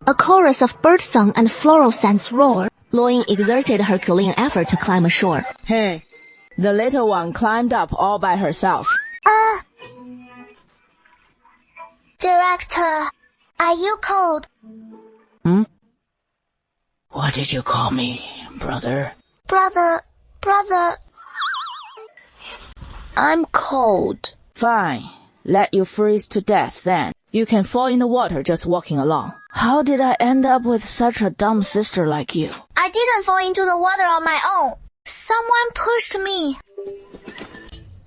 A chorus of birdsong and floral scents roared. Luoyang exerted a Herculean effort to climb ashore. Hey, the little one climbed up all by herself. Director, are you cold? What did you call me, brother? Brother. I'm cold. Fine. Let you freeze to death then. You can fall in the water just walking along. How did I end up with such a dumb sister like you? I didn't fall into the water on my own. Someone pushed me.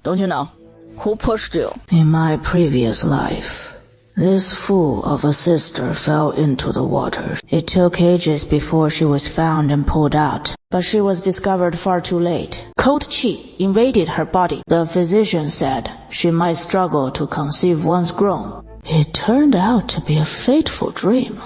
Don't you know? Who pushed you? In my previous life, this fool of a sister fell into the water. It took ages before she was found and pulled out, but she was discovered far too late. Cold qi invaded her body. The physician said she might struggle to conceive once grown. It turned out to be a fateful dream.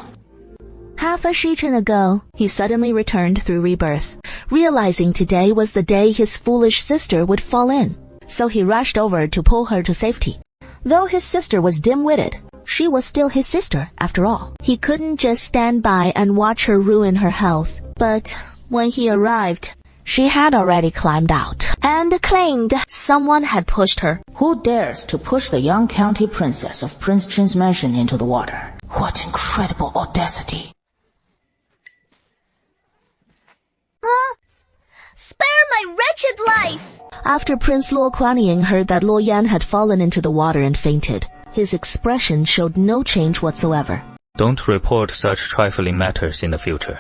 Half a shichan ago, he suddenly returned through rebirth, realizing today was the day his foolish sister would fall in. So he rushed over to pull her to safety. Though his sister was dim-witted, she was still his sister, after all. He couldn't just stand by and watch her ruin her health. But when he arrived, she had already climbed out and claimed someone had pushed her. Who dares to push the young county princess of Prince Chin's mansion into the water? What incredible audacity! Spare my wretched life! After Prince Luo Kuan-Yin heard that Luoyang had fallen into the water and fainted, his expression showed no change whatsoever. Don't report such trifling matters in the future.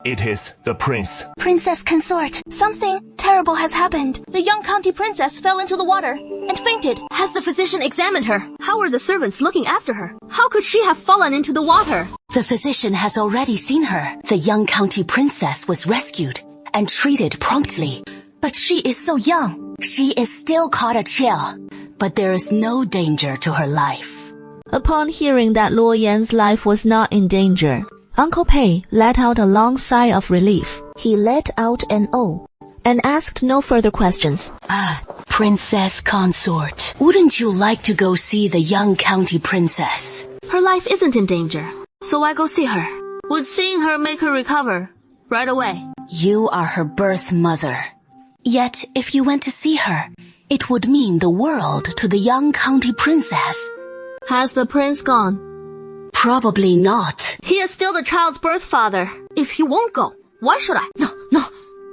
It is the prince. Princess consort, something terrible has happened. The young county princess fell into the water and fainted. Has the physician examined her? How are the servants looking after her? How could she have fallen into the water? The physician has already seen her. The young county princess was rescued and treated promptly. But she is so young. She is still caught a chill, but there is no danger to her life. Upon hearing that Luoyang's life was not in danger, Uncle Pei let out a long sigh of relief. He let out an "oh" and asked no further questions. Princess consort, wouldn't you like to go see the young county princess? Her life isn't in danger, so I go see her. Would seeing her make her recover right away? You are her birth mother. Yet, if you went to see her, it would mean the world to the young county princess. Has the prince gone? Probably not. He is still the child's birth father. If he won't go, why should I? No.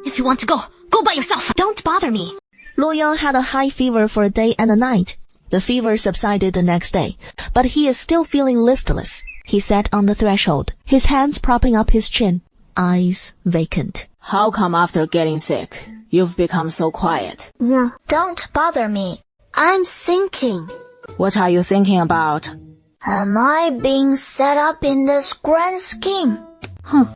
If you want to go, go by yourself. Don't bother me. Luoyang had a high fever for a day and a night. The fever subsided the next day, but he is still feeling listless. He sat on the threshold, his hands propping up his chin, eyes vacant. How come after getting sick, you've become so quiet? Don't bother me. I'm thinking. What are you thinking about? Am I being set up in this grand scheme?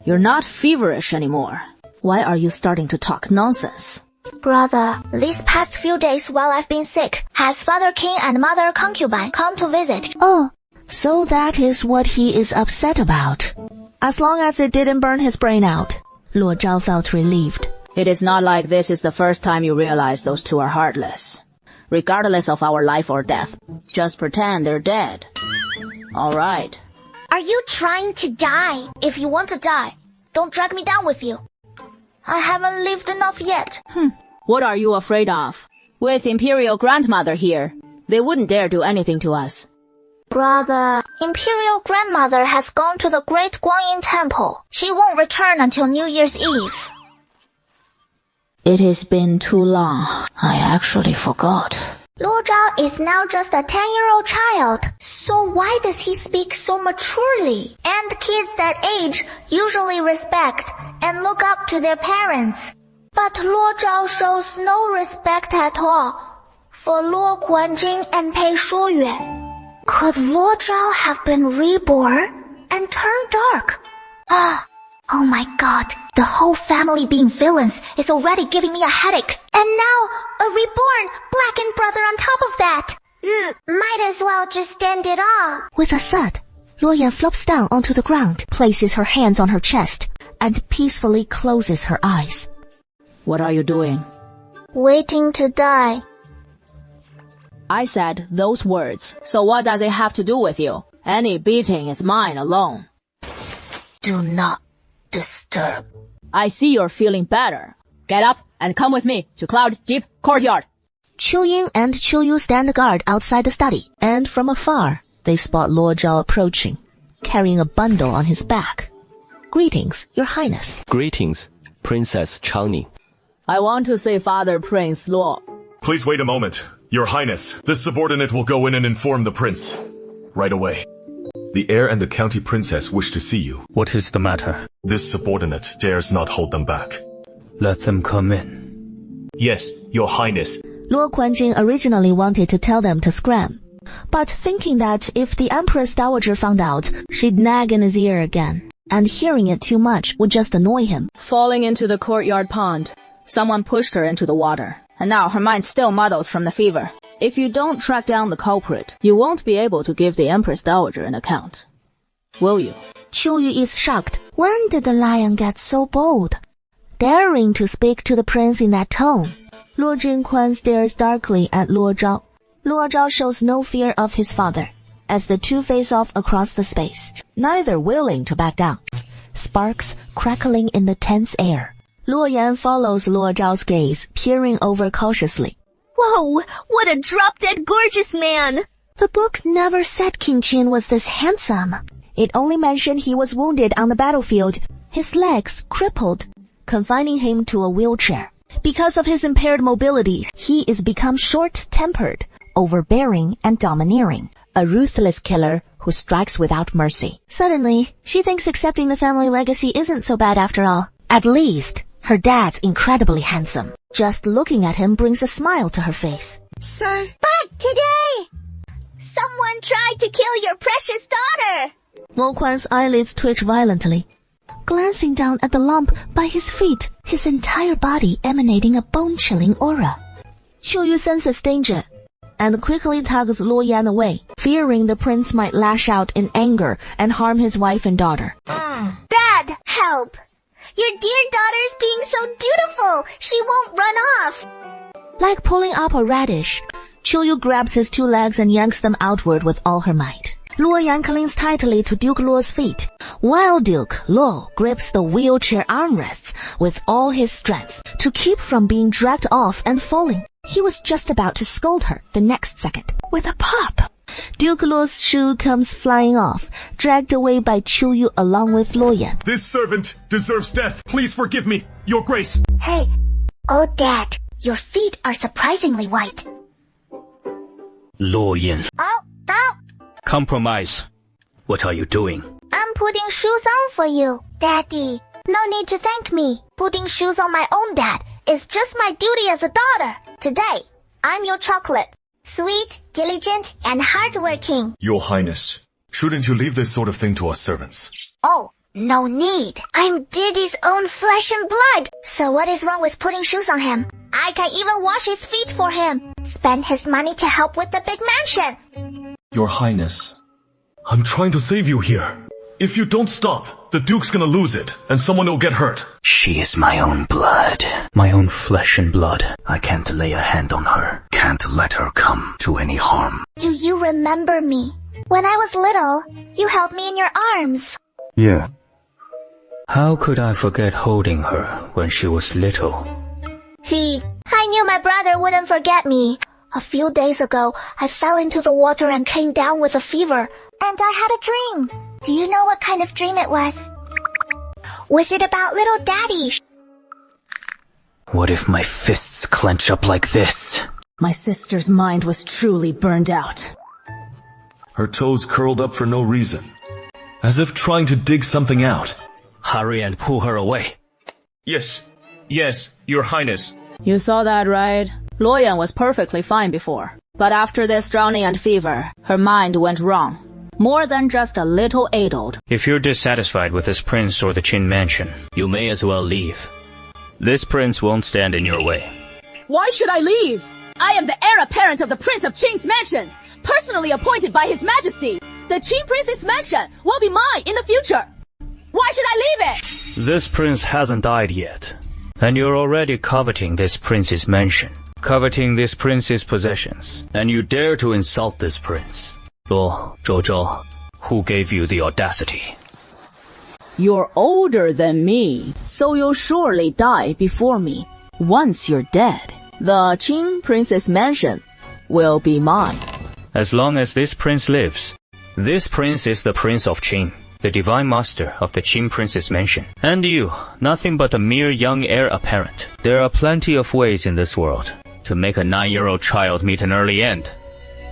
You're not feverish anymore. Why are you starting to talk nonsense? Brother, these past few days while I've been sick, has Father King and Mother Concubine come to visit? Oh, so that is what he is upset about. As long as it didn't burn his brain out. Luo Zhao felt relieved. It is not like this is the first time you realize those two are heartless. Regardless of our life or death, just pretend they're dead. All right. Are you trying to die? If you want to die, don't drag me down with you. I haven't lived enough yet. What are you afraid of? With Imperial Grandmother here, they wouldn't dare do anything to us. Brother, Imperial Grandmother has gone to the Great Guanyin Temple. She won't return until New Year's Eve. It has been too long. I actually forgot. Luo Zhao is now just a 10-year-old child. So why does he speak so maturely? And kids that age usually respect and look up to their parents. But Luo Zhao shows no respect at all for Luo Guanjing and Pei Shuyue. Could Luo Zhao have been reborn and turned dark? Oh my god, the whole family being villains is already giving me a headache. And now, a reborn, blackened brother on top of that. Might as well just end it all. With a thud, Luoyang flops down onto the ground, places her hands on her chest, and peacefully closes her eyes. What are you doing? Waiting to die. I said those words, so what does it have to do with you? Any beating is mine alone. Do not disturb. I see you're feeling better. Get up and come with me to Cloud Deep Courtyard. Qiu Ying and Qiu Yu stand guard outside the study, and from afar, they spot Luo Zhao approaching, carrying a bundle on his back. Greetings, Your Highness. Greetings, Princess Changning. I want to see Father Prince Luo. Please wait a moment. Your Highness, this subordinate will go in and inform the prince. Right away. The heir and the county princess wish to see you. What is the matter? This subordinate dares not hold them back. Let them come in. Yes, Your Highness. Luo Kuanjing originally wanted to tell them to scram, but thinking that if the Empress Dowager found out, she'd nag in his ear again, and hearing it too much would just annoy him. Falling into the courtyard pond. Someone pushed her into the water, and now her mind's still muddled from the fever. If you don't track down the culprit, you won't be able to give the Empress Dowager an account. Will you? Qiu Yu is shocked. When did the lion get so bold? Daring to speak to the prince in that tone. Luo Jingquan stares darkly at Luo Zhao. Luo Zhao shows no fear of his father, as the two face off across the space, neither willing to back down. Sparks crackling in the tense air. Luo Yan follows Luo Zhao's gaze, peering over cautiously. Whoa, what a drop-dead gorgeous man! The book never said King Qin was this handsome. It only mentioned he was wounded on the battlefield, his legs crippled, confining him to a wheelchair. Because of his impaired mobility, he is become short-tempered, overbearing and domineering, a ruthless killer who strikes without mercy. Suddenly, she thinks accepting the family legacy isn't so bad after all. At least, her dad's incredibly handsome. Just looking at him brings a smile to her face. Son, but today, someone tried to kill your precious daughter. Luo Kuan's eyelids twitch violently. Glancing down at the lump by his feet, his entire body emanating a bone-chilling aura. Qiu Yu senses danger, and quickly tugs Luo Yan away, fearing the prince might lash out in anger and harm his wife and daughter. Dad, help! Your dear daughter's being so dutiful, she won't run off. Like pulling up a radish, Qiu Yu grabs his two legs and yanks them outward with all her might. Luo Yan clings tightly to Duke Luo's feet, while Duke Luo grips the wheelchair armrests with all his strength to keep from being dragged off and falling. He was just about to scold her the next second. With a pop, Duke Luo's shoe comes flying off, dragged away by Qiu Yu along with Luo Yan. This servant deserves death. Please forgive me, Your Grace. Hey, oh Dad, your feet are surprisingly white. Luo Yan. Oh, oh, Compromise. What are you doing? I'm putting shoes on for you, Daddy. No need to thank me. Putting shoes on my own dad is just my duty as a daughter. Today, I'm your chocolate. Sweet, diligent, and hardworking. Your Highness, shouldn't you leave this sort of thing to us servants? Oh, no need. I'm Diddy's own flesh and blood. So what is wrong with putting shoes on him? I can even wash his feet for him. Spend his money to help with the big mansion. Your Highness, I'm trying to save you here. If you don't stop, the Duke's gonna lose it, and someone will get hurt. She is my own blood, my own flesh and blood. I can't lay a hand on her, can't let her come to any harm. Do you remember me? When I was little, you held me in your arms. Yeah. How could I forget holding her when she was little? I knew my brother wouldn't forget me. A few days ago, I fell into the water and came down with a fever, and I had a dream. Do you know what kind of dream it was? Was it about little Daddy? What if my fists clench up like this? My sister's mind was truly burned out. Her toes curled up for no reason, as if trying to dig something out. Hurry and pull her away. Yes, Your Highness. You saw that, right? Luo Yan was perfectly fine before. But after this drowning and fever, her mind went wrong. More than just a little addled. If you're dissatisfied with this prince or the Qin mansion, you may as well leave. This prince won't stand in your way. Why should I leave? I am the heir apparent of the Prince of Qin's mansion, personally appointed by His Majesty. The Qin Prince's mansion will be mine in the future. Why should I leave it? This prince hasn't died yet, and you're already coveting this prince's mansion, coveting this prince's possessions, and you dare to insult this prince. Luo, Zhou, who gave you the audacity? You're older than me, so you'll surely die before me. Once you're dead, the Qing Princess Mansion will be mine. As long as this prince lives, this prince is the Prince of Qing, the divine master of the Qing Princess Mansion. And you, nothing but a mere young heir apparent. There are plenty of ways in this world to make a 9-year-old child meet an early end,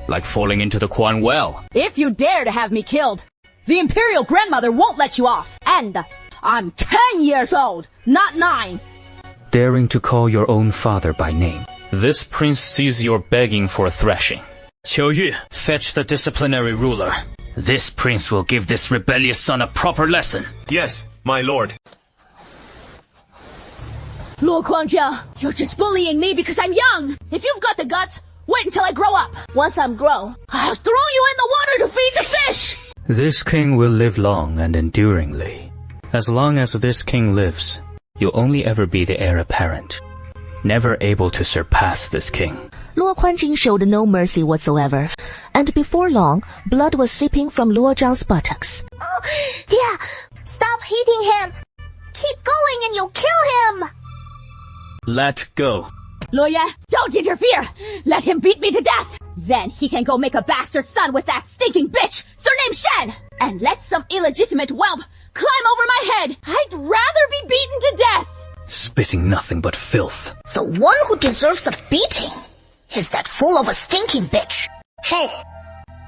like falling into the Quan well. If you dare to have me killed, the Imperial Grandmother won't let you off. And I'm 10 years old, not 9. Daring to call your own father by name. This prince sees you're begging for a thrashing. Qiu Yu, fetch the disciplinary ruler. This prince will give this rebellious son a proper lesson. Yes, my lord. Luo Guangjia, you're just bullying me because I'm young. If you've got the guts, wait until I grow up. Once I'm grown, I'll throw you in the water to feed the fish. This king will live long and enduringly. As long as this king lives, you'll only ever be the heir apparent, never able to surpass this king. Luo Guanjing showed no mercy whatsoever, and before long, blood was seeping from Luo Zhao's buttocks. Yeah, stop hitting him. Keep going and you'll kill him. Let go. Luo Ye, don't interfere. Let him beat me to death. Then he can go make a bastard son with that stinking bitch, surnamed Shen, and let some illegitimate whelp climb over my head. I'd rather be beaten to death. Spitting nothing but filth. The one who deserves a beating is that fool of a stinking bitch. Hey.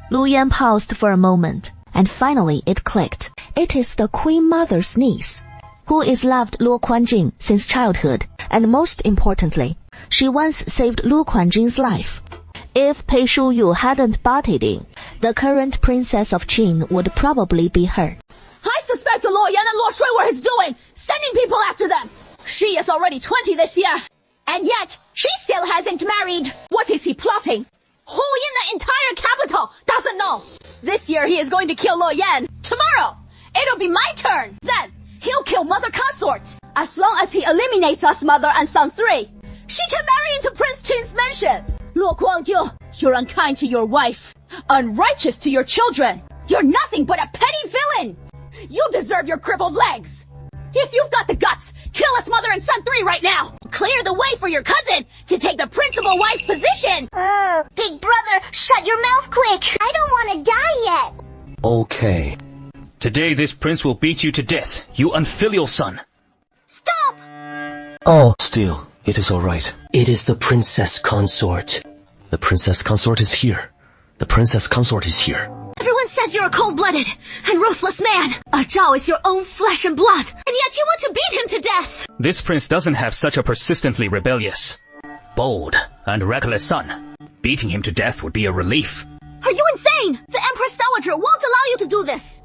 Lu Yan paused for a moment, and finally it clicked. It is the Queen Mother's niece, who is loved Luo Guanjing since childhood, and most importantly, she once saved Luo Guanjing's life. If Pei Shuyu hadn't butted in, the current princess of Qing would probably be her. I suspect Luo Yan and Luo Shui were his doing, sending people after them. She is already 20 this year, and yet she still hasn't married. What is he plotting? Who in the entire capital doesn't know? This year he is going to kill Luo Yan. Tomorrow, it'll be my turn. Then, he'll kill Mother Consort. As long as he eliminates us Mother and Son 3, she can marry into Prince Qing's mansion. Luo Guangjiu, you're unkind to your wife, unrighteous to your children. You're nothing but a petty villain. You deserve your crippled legs. If you've got the guts, kill us Mother and Son 3 right now. Clear the way for your cousin to take the principal wife's position. Big brother, shut your mouth quick. I don't want to die yet. Okay. Today this prince will beat you to death, you unfilial son. Stop! Oh, still, it is all right. It is the princess consort. The princess consort is here. The princess consort is here. Everyone says you're a cold-blooded and ruthless man. Zhao is your own flesh and blood, and yet you want to beat him to death. This prince doesn't have such a persistently rebellious, bold, and reckless son. Beating him to death would be a relief. Are you insane? The Empress Dowager won't allow you to do this.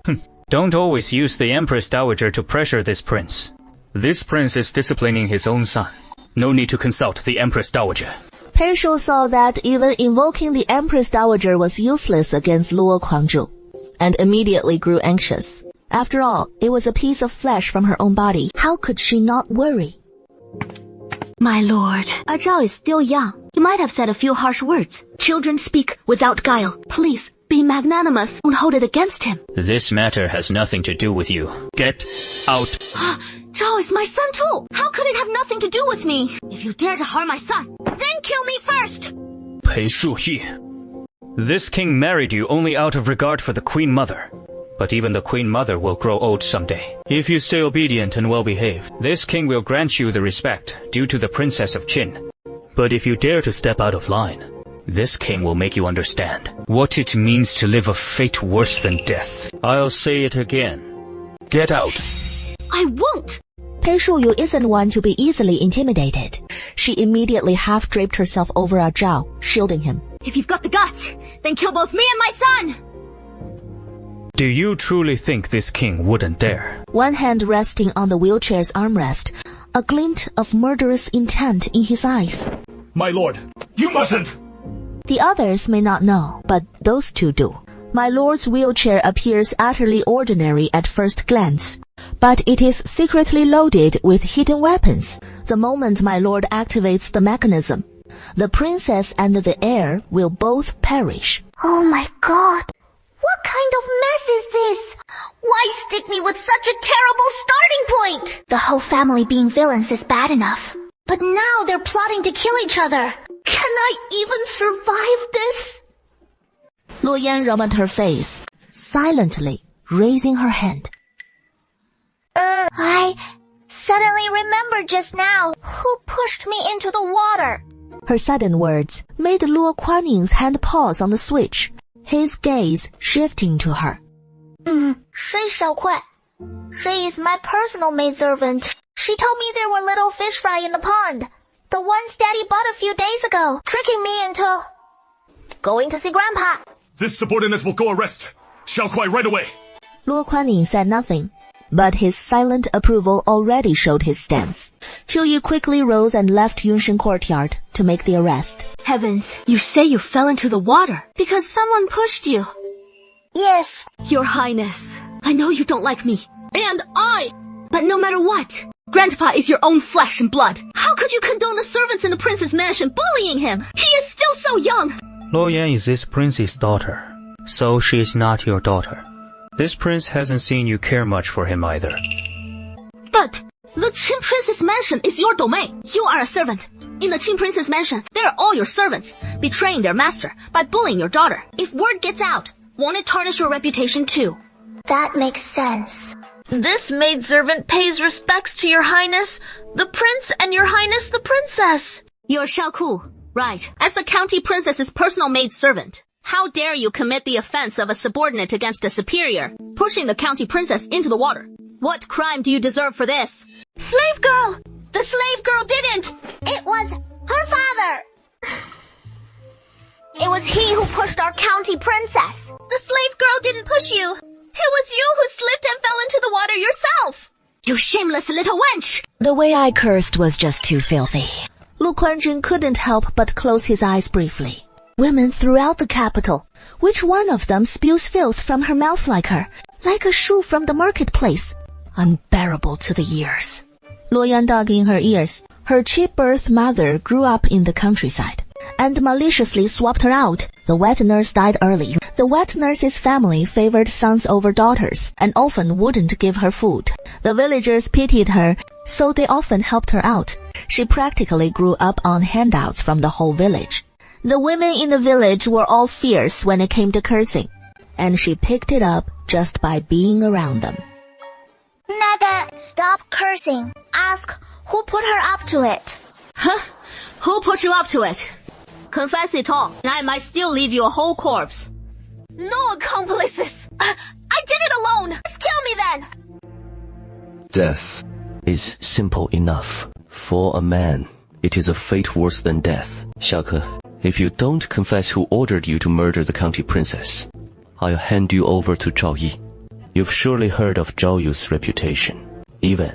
Don't always use the Empress Dowager to pressure this prince. This prince is disciplining his own son. No need to consult the Empress Dowager. Pei Shu saw that even invoking the Empress Dowager was useless against Luo Guangzhu, and immediately grew anxious. After all, it was a piece of flesh from her own body. How could she not worry? My lord, Zhao is still young. You might have said a few harsh words. Children speak without guile. Please, be magnanimous. Don't hold it against him. This matter has nothing to do with you. Get out. Zhao is my son too. How could it have nothing to do with me? If you dare to harm my son, then kill me first. Pei Shuyi. This king married you only out of regard for the Queen Mother. But even the Queen Mother will grow old someday. If you stay obedient and well-behaved, this king will grant you the respect due to the Princess of Qin. But if you dare to step out of line, this king will make you understand what it means to live a fate worse than death. I'll say it again. Get out. I won't! Pei Shuyu isn't one to be easily intimidated. She immediately half-draped herself over Zhao, shielding him. If you've got the guts, then kill both me and my son! Do you truly think this king wouldn't dare? One hand resting on the wheelchair's armrest, a glint of murderous intent in his eyes. My lord, you mustn't! The others may not know, but those two do. My lord's wheelchair appears utterly ordinary at first glance, but it is secretly loaded with hidden weapons. The moment my lord activates the mechanism, the princess and the heir will both perish. Oh my god! What kind of mess is this? Why stick me with such a terrible The whole family being villains is bad enough. But now they're plotting to kill each other. Can I even survive this? 洛烟 rubbed her face, silently raising her hand. I suddenly remembered just now who pushed me into the water. Her sudden words made Luo Kuanning's hand pause on the switch, his gaze shifting to her. 谁小慧? She is my personal maidservant. She told me there were little fish fry in the pond. The ones Daddy bought a few days ago, tricking me into going to see Grandpa. This subordinate will go arrest Xiao Kuai right away. Luo Kuanning said nothing, but his silent approval already showed his stance. Qiu Yi quickly rose and left Yunshen courtyard to make the arrest. Heavens, you say you fell into the water because someone pushed you. Yes. Your Highness, I know you don't like me. But no matter what, Grandpa is your own flesh and blood. How could you condone the servants in the prince's mansion bullying him? He is still so young. Luo Yan is this prince's daughter, so she is not your daughter. This prince hasn't seen you care much for him either. But the Qin Prince's mansion is your domain. You are a servant. In the Qin Prince's mansion, they are all your servants, betraying their master by bullying your daughter. If word gets out, won't it tarnish your reputation too? That makes sense. This maidservant pays respects to your highness, the prince, and your highness, the princess. You're Xiaoku, right, as the county princess's personal maidservant. How dare you commit the offense of a subordinate against a superior, pushing the county princess into the water? What crime do you deserve for this? Slave girl! The slave girl didn't! It was her father. It was he who pushed our county princess. The slave girl didn't push you. It was you who slipped and fell into the water yourself. You shameless little wench! The way I cursed was just too filthy. Lu Kuanjing couldn't help but close his eyes briefly. Women throughout the capital, which one of them spews filth from her mouth like her, like a shoe from the marketplace? Unbearable to the ears. Luo Yan dug in her ears. Her cheap birth mother grew up in the countryside and maliciously swapped her out. The wet nurse died early. The wet nurse's family favored sons over daughters and often wouldn't give her food. The villagers pitied her, so they often helped her out. She practically grew up on handouts from the whole village. The women in the village were all fierce when it came to cursing, and she picked it up just by being around them. Nada, stop cursing. Ask who put her up to it. Huh? Who put you up to it? Confess it all, and I might still leave you a whole corpse. No accomplices. I did it alone. Just kill me then. Death is simple enough. For a man, it is a fate worse than death. Xiaoke, if you don't confess who ordered you to murder the county princess, I'll hand you over to Zhao Yi. You've surely heard of Zhao Yu's reputation. Even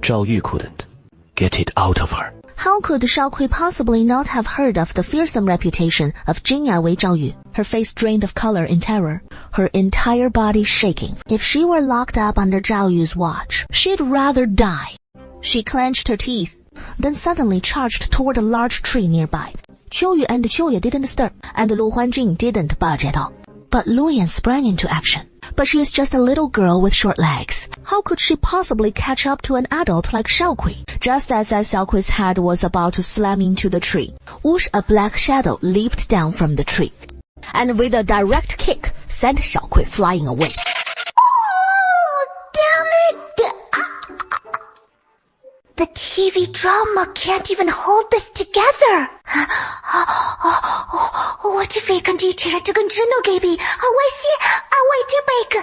Zhao Yu couldn't get it out of her. How could Shaokui possibly not have heard of the fearsome reputation of Jingya Wei Zhao Yu? Her face drained of color in terror, her entire body shaking. If she were locked up under Zhao Yu's watch, she'd rather die. She clenched her teeth, then suddenly charged toward a large tree nearby. Qiu Yu and Qiu Ye didn't stir, and Lu Huanjing didn't budge at all. But Lu Yan sprang into action. But she is just a little girl with short legs. How could she possibly catch up to an adult like Xiaokui? Just as Xiaokui's head was about to slam into the tree, whoosh, a black shadow leaped down from the tree, and with a direct kick, sent Xiaokui flying away. Oh, damn it! The TV drama can't even hold this together. 我这非常地铁这个真的给比，我这贝个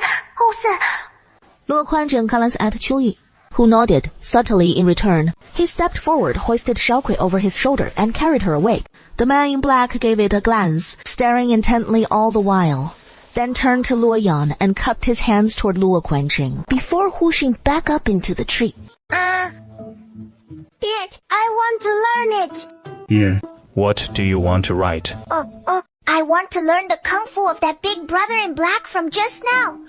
，Luo Kuanjing glanced at Qiu Yu, who nodded subtly in return. He stepped forward, hoisted Xiaokui over his shoulder, and carried her away. The man in black gave it a glance, staring intently all the while, then turned to Luo Yan and cupped his hands toward Luo Kuanjing before whooshing back up into the tree. Dad, I want to learn it. What do you want to write? I want to learn the kung fu of that big brother in black from just now.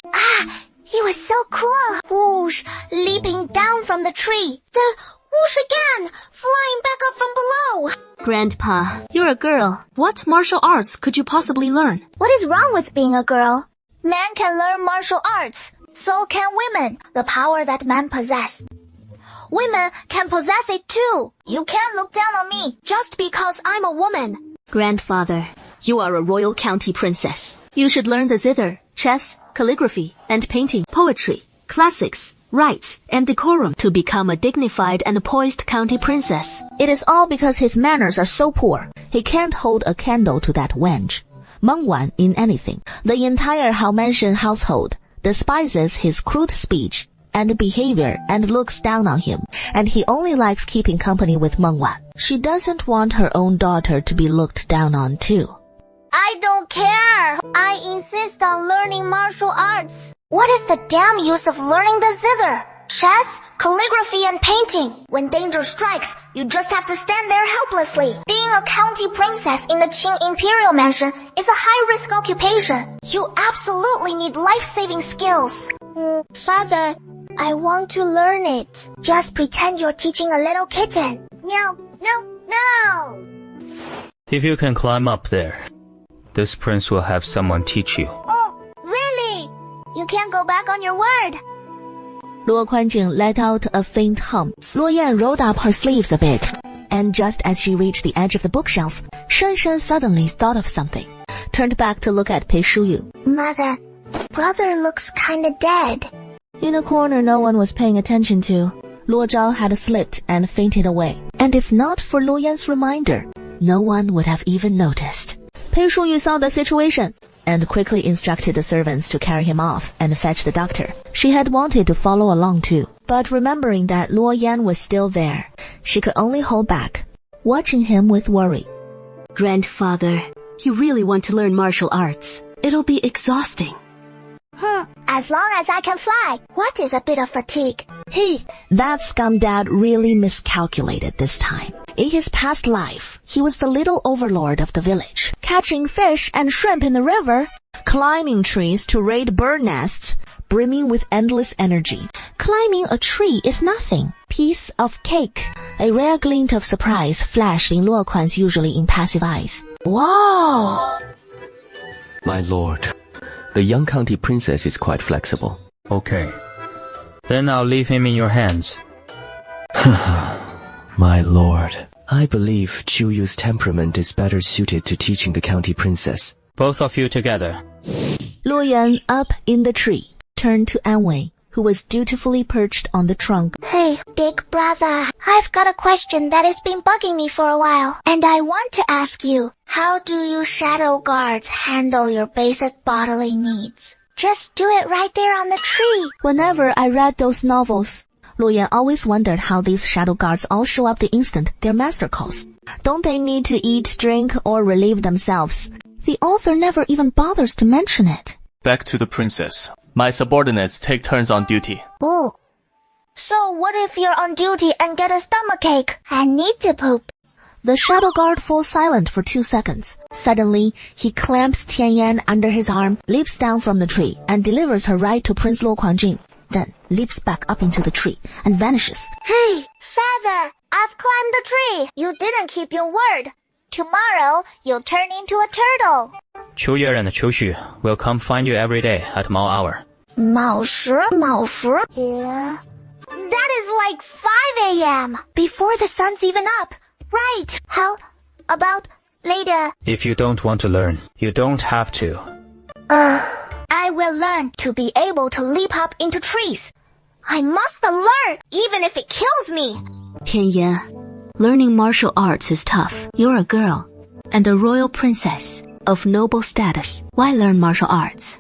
He was so cool. Whoosh, leaping down from the tree. The whoosh again, flying back up from below. Grandpa, you're a girl. What martial arts could you possibly learn? What is wrong with being a girl? Man can learn martial arts. So can women. The power that man possesses. Women can possess it too. You can't look down on me just because I'm a woman. Grandfather, you are a royal county princess. You should learn the zither, chess, calligraphy, and painting, poetry, classics, rights, and decorum to become a dignified and poised county princess. It is all because his manners are so poor. He can't hold a candle to that wench. Meng Wan in anything. The entire Hao Mansion household despises his crude speech and behavior and looks down on him, and he only likes keeping company with Meng Wan. She doesn't want her own daughter to be looked down on too. I don't care. I insist on learning martial arts. What is the damn use of learning the zither, chess, calligraphy, and painting? When danger strikes, you just have to stand there helplessly. Being a county princess in the Qing Imperial Mansion is a high-risk occupation. You absolutely need life-saving skills. Father, I want to learn it. Just pretend you're teaching a little kitten. No, no, no! If you can climb up there, this prince will have someone teach you. Oh, really? You can't go back on your word. Luo Kuanjing let out a faint hum. Luo Yan rolled up her sleeves a bit, and just as she reached the edge of the bookshelf, Shen Shen suddenly thought of something, turned back to look at Pei Shuyu. Mother, brother looks kinda dead. In a corner no one was paying attention to, Luo Zhao had slipped and fainted away. And if not for Luo Yan's reminder, no one would have even noticed. Pei Shuyu saw the situation and quickly instructed the servants to carry him off and fetch the doctor. She had wanted to follow along too, but remembering that Luo Yan was still there, she could only hold back, watching him with worry. Grandfather, you really want to learn martial arts. It'll be exhausting. As long as I can fly, what is a bit of fatigue? That scum dad really miscalculated this time. In his past life, he was the little overlord of the village, catching fish and shrimp in the river, climbing trees to raid bird nests, brimming with endless energy. Climbing a tree is nothing. Piece of cake. A rare glint of surprise flashed in Luo Kuan's usually impassive eyes. Whoa! My lord, the young county princess is quite flexible. Okay. Then I'll leave him in your hands. My lord, I believe Chu Yu's temperament is better suited to teaching the county princess. Both of you together. Luo Yan, up in the tree, turned to Anwei, who was dutifully perched on the trunk. Hey, big brother, I've got a question that has been bugging me for a while, and I want to ask you, how do you shadow guards handle your basic bodily needs? Just do it right there on the tree. Whenever I read those novels, Luo Yan always wondered how these shadow guards all show up the instant their master calls. Don't they need to eat, drink, or relieve themselves? The author never even bothers to mention it. Back to the princess. My subordinates take turns on duty. Oh. So what if you're on duty and get a stomachache and need to poop? The shadow guard falls silent for 2 seconds. Suddenly, he clamps Tian Yan under his arm, leaps down from the tree, and delivers her right to Prince Luo Kuanjing. Then leaps back up into the tree and vanishes. Hey, father, I've climbed the tree. You didn't keep your word. Tomorrow, you'll turn into a turtle. Qiu Ye and Qiu Xu will come find you every day at Mao hour. Mao Shi? Yeah. That is like 5 a.m. Before the sun's even up. Right. How about later? If you don't want to learn, you don't have to. I will learn to be able to leap up into trees. I must learn, even if it kills me. Tian Yan, learning martial arts is tough. You're a girl, and a royal princess of noble status. Why learn martial arts?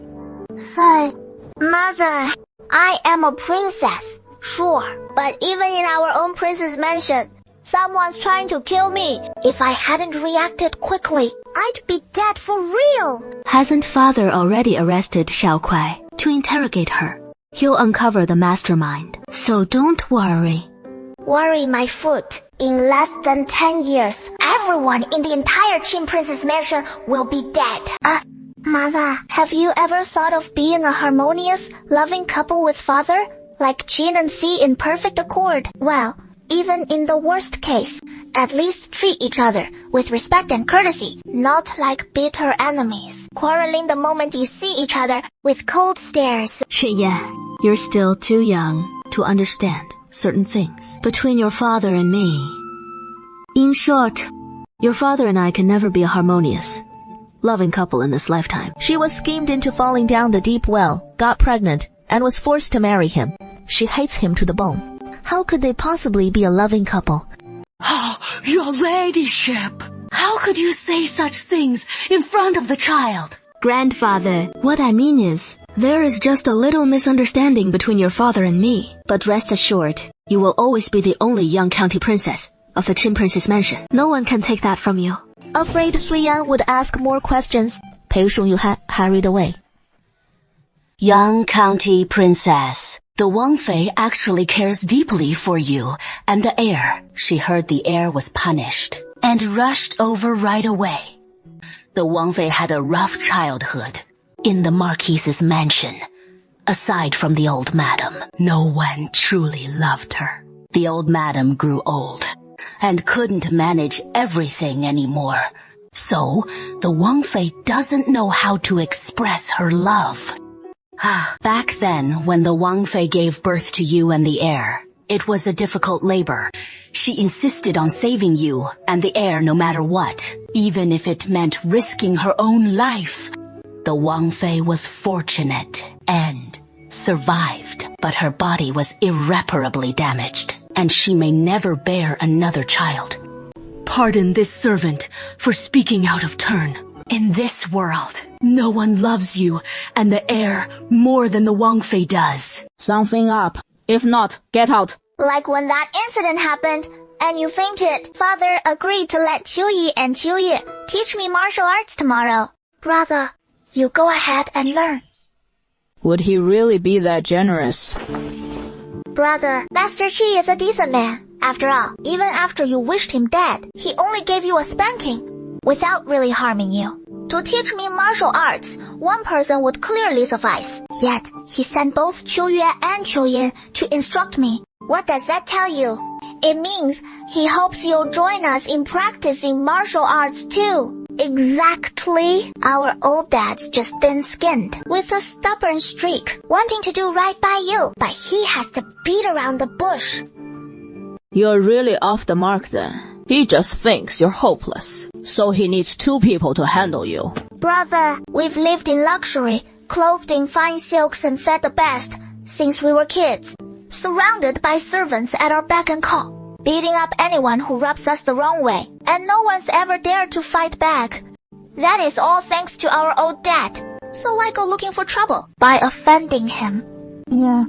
Mother, I am a princess, sure. But even in our own prince's mansion, someone's trying to kill me. If I hadn't reacted quickly, I'd be dead for real. Hasn't father already arrested Xiao Kuai to interrogate her? He'll uncover the mastermind, so don't worry. Worry my foot. In less than 10 years, everyone in the entire Qin Princess Mansion will be dead. Mother, have you ever thought of being a harmonious, loving couple with father? Like Qin and Si in perfect accord? Well, even in the worst case, at least treat each other with respect and courtesy, not like bitter enemies, quarreling the moment you see each other with cold stares. Xue Ye, you're still too young to understand. certain things between your father and me. In short, your father and I can never be a harmonious, loving couple in this lifetime. She was schemed into falling down the deep well, got pregnant, and was forced to marry him. She hates him to the bone. How could they possibly be a loving couple? Oh, your ladyship! How could you say such things in front of the child? Grandfather, what I mean is, there is just a little misunderstanding between your father and me. But rest assured, you will always be the only young county princess of the Qin Prince's mansion. No one can take that from you. Afraid Sui Yan would ask more questions, Pei Shongyu hurried away. Young county princess, the Wang Fei actually cares deeply for you and the heir. She heard the heir was punished and rushed over right away. The Wang Fei had a rough childhood in the Marquise's mansion. Aside from the old madam, no one truly loved her. The old madam grew old and couldn't manage everything anymore. So, the Wang Fei doesn't know how to express her love. Back then, when the Wang Fei gave birth to you and the heir, it was a difficult labor. She insisted on saving you and the heir no matter what, even if it meant risking her own life. The Wang Fei was fortunate and survived, but her body was irreparably damaged, and she may never bear another child. Pardon this servant for speaking out of turn. In this world, no one loves you and the heir more than the Wang Fei does. Something up. If not, get out. Like when that incident happened and you fainted, Father agreed to let Qiuyi and Qiuye teach me martial arts tomorrow. Brother, you go ahead and learn. Would he really be that generous? Brother, Master Qi is a decent man. After all, even after you wished him dead, he only gave you a spanking without really harming you. To teach me martial arts, one person would clearly suffice. Yet, he sent both Qiuyue and Qiuyin to instruct me. What does that tell you? It means he hopes you'll join us in practicing martial arts too. Exactly. Our old dad's just thin-skinned, with a stubborn streak, wanting to do right by you, but he has to beat around the bush. You're really off the mark then. He just thinks you're hopeless, so he needs two people to handle you. Brother, we've lived in luxury, clothed in fine silks and fed the best since we were kids, surrounded by servants at our beck and call, beating up anyone who rubs us the wrong way, and no one's ever dared to fight back. That is all thanks to our old dad, so why go looking for trouble by offending him? Yeah.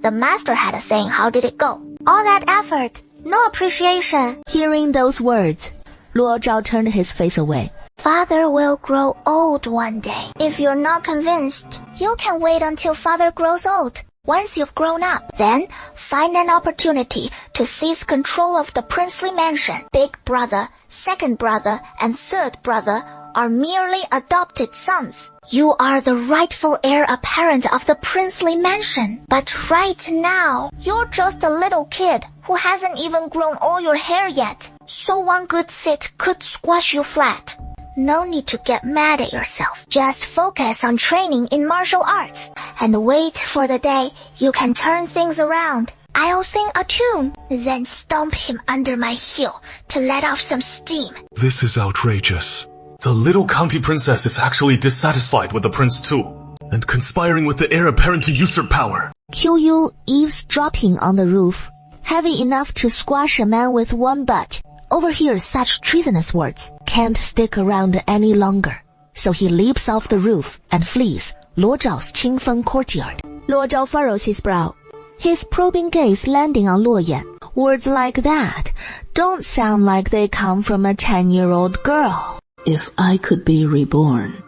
The master had a saying, how did it go? All that effort, no appreciation. Hearing those words, Luo Zhao turned his face away. Father will grow old one day. If you're not convinced, you can wait until father grows old. Once you've grown up, then find an opportunity to seize control of the princely mansion. Big brother, second brother, and third brother are merely adopted sons. You are the rightful heir apparent of the princely mansion. But right now, you're just a little kid who hasn't even grown all your hair yet. So one good sit could squash you flat. No need to get mad at yourself. Just focus on training in martial arts and wait for the day you can turn things around. I'll sing a tune, then stomp him under my heel to let off some steam. This is outrageous. The little county princess is actually dissatisfied with the prince too, and conspiring with the heir apparent to usurp power. Qiuyu eavesdropping on the roof, heavy enough to squash a man with one butt, overhears such treasonous words, can't stick around any longer. So he leaps off the roof and flees Luo Zhao's Qingfeng courtyard. Luo Zhao furrows his brow, his probing gaze landing on Luo Yan. Words like that don't sound like they come from a 10-year-old girl. If I could be reborn,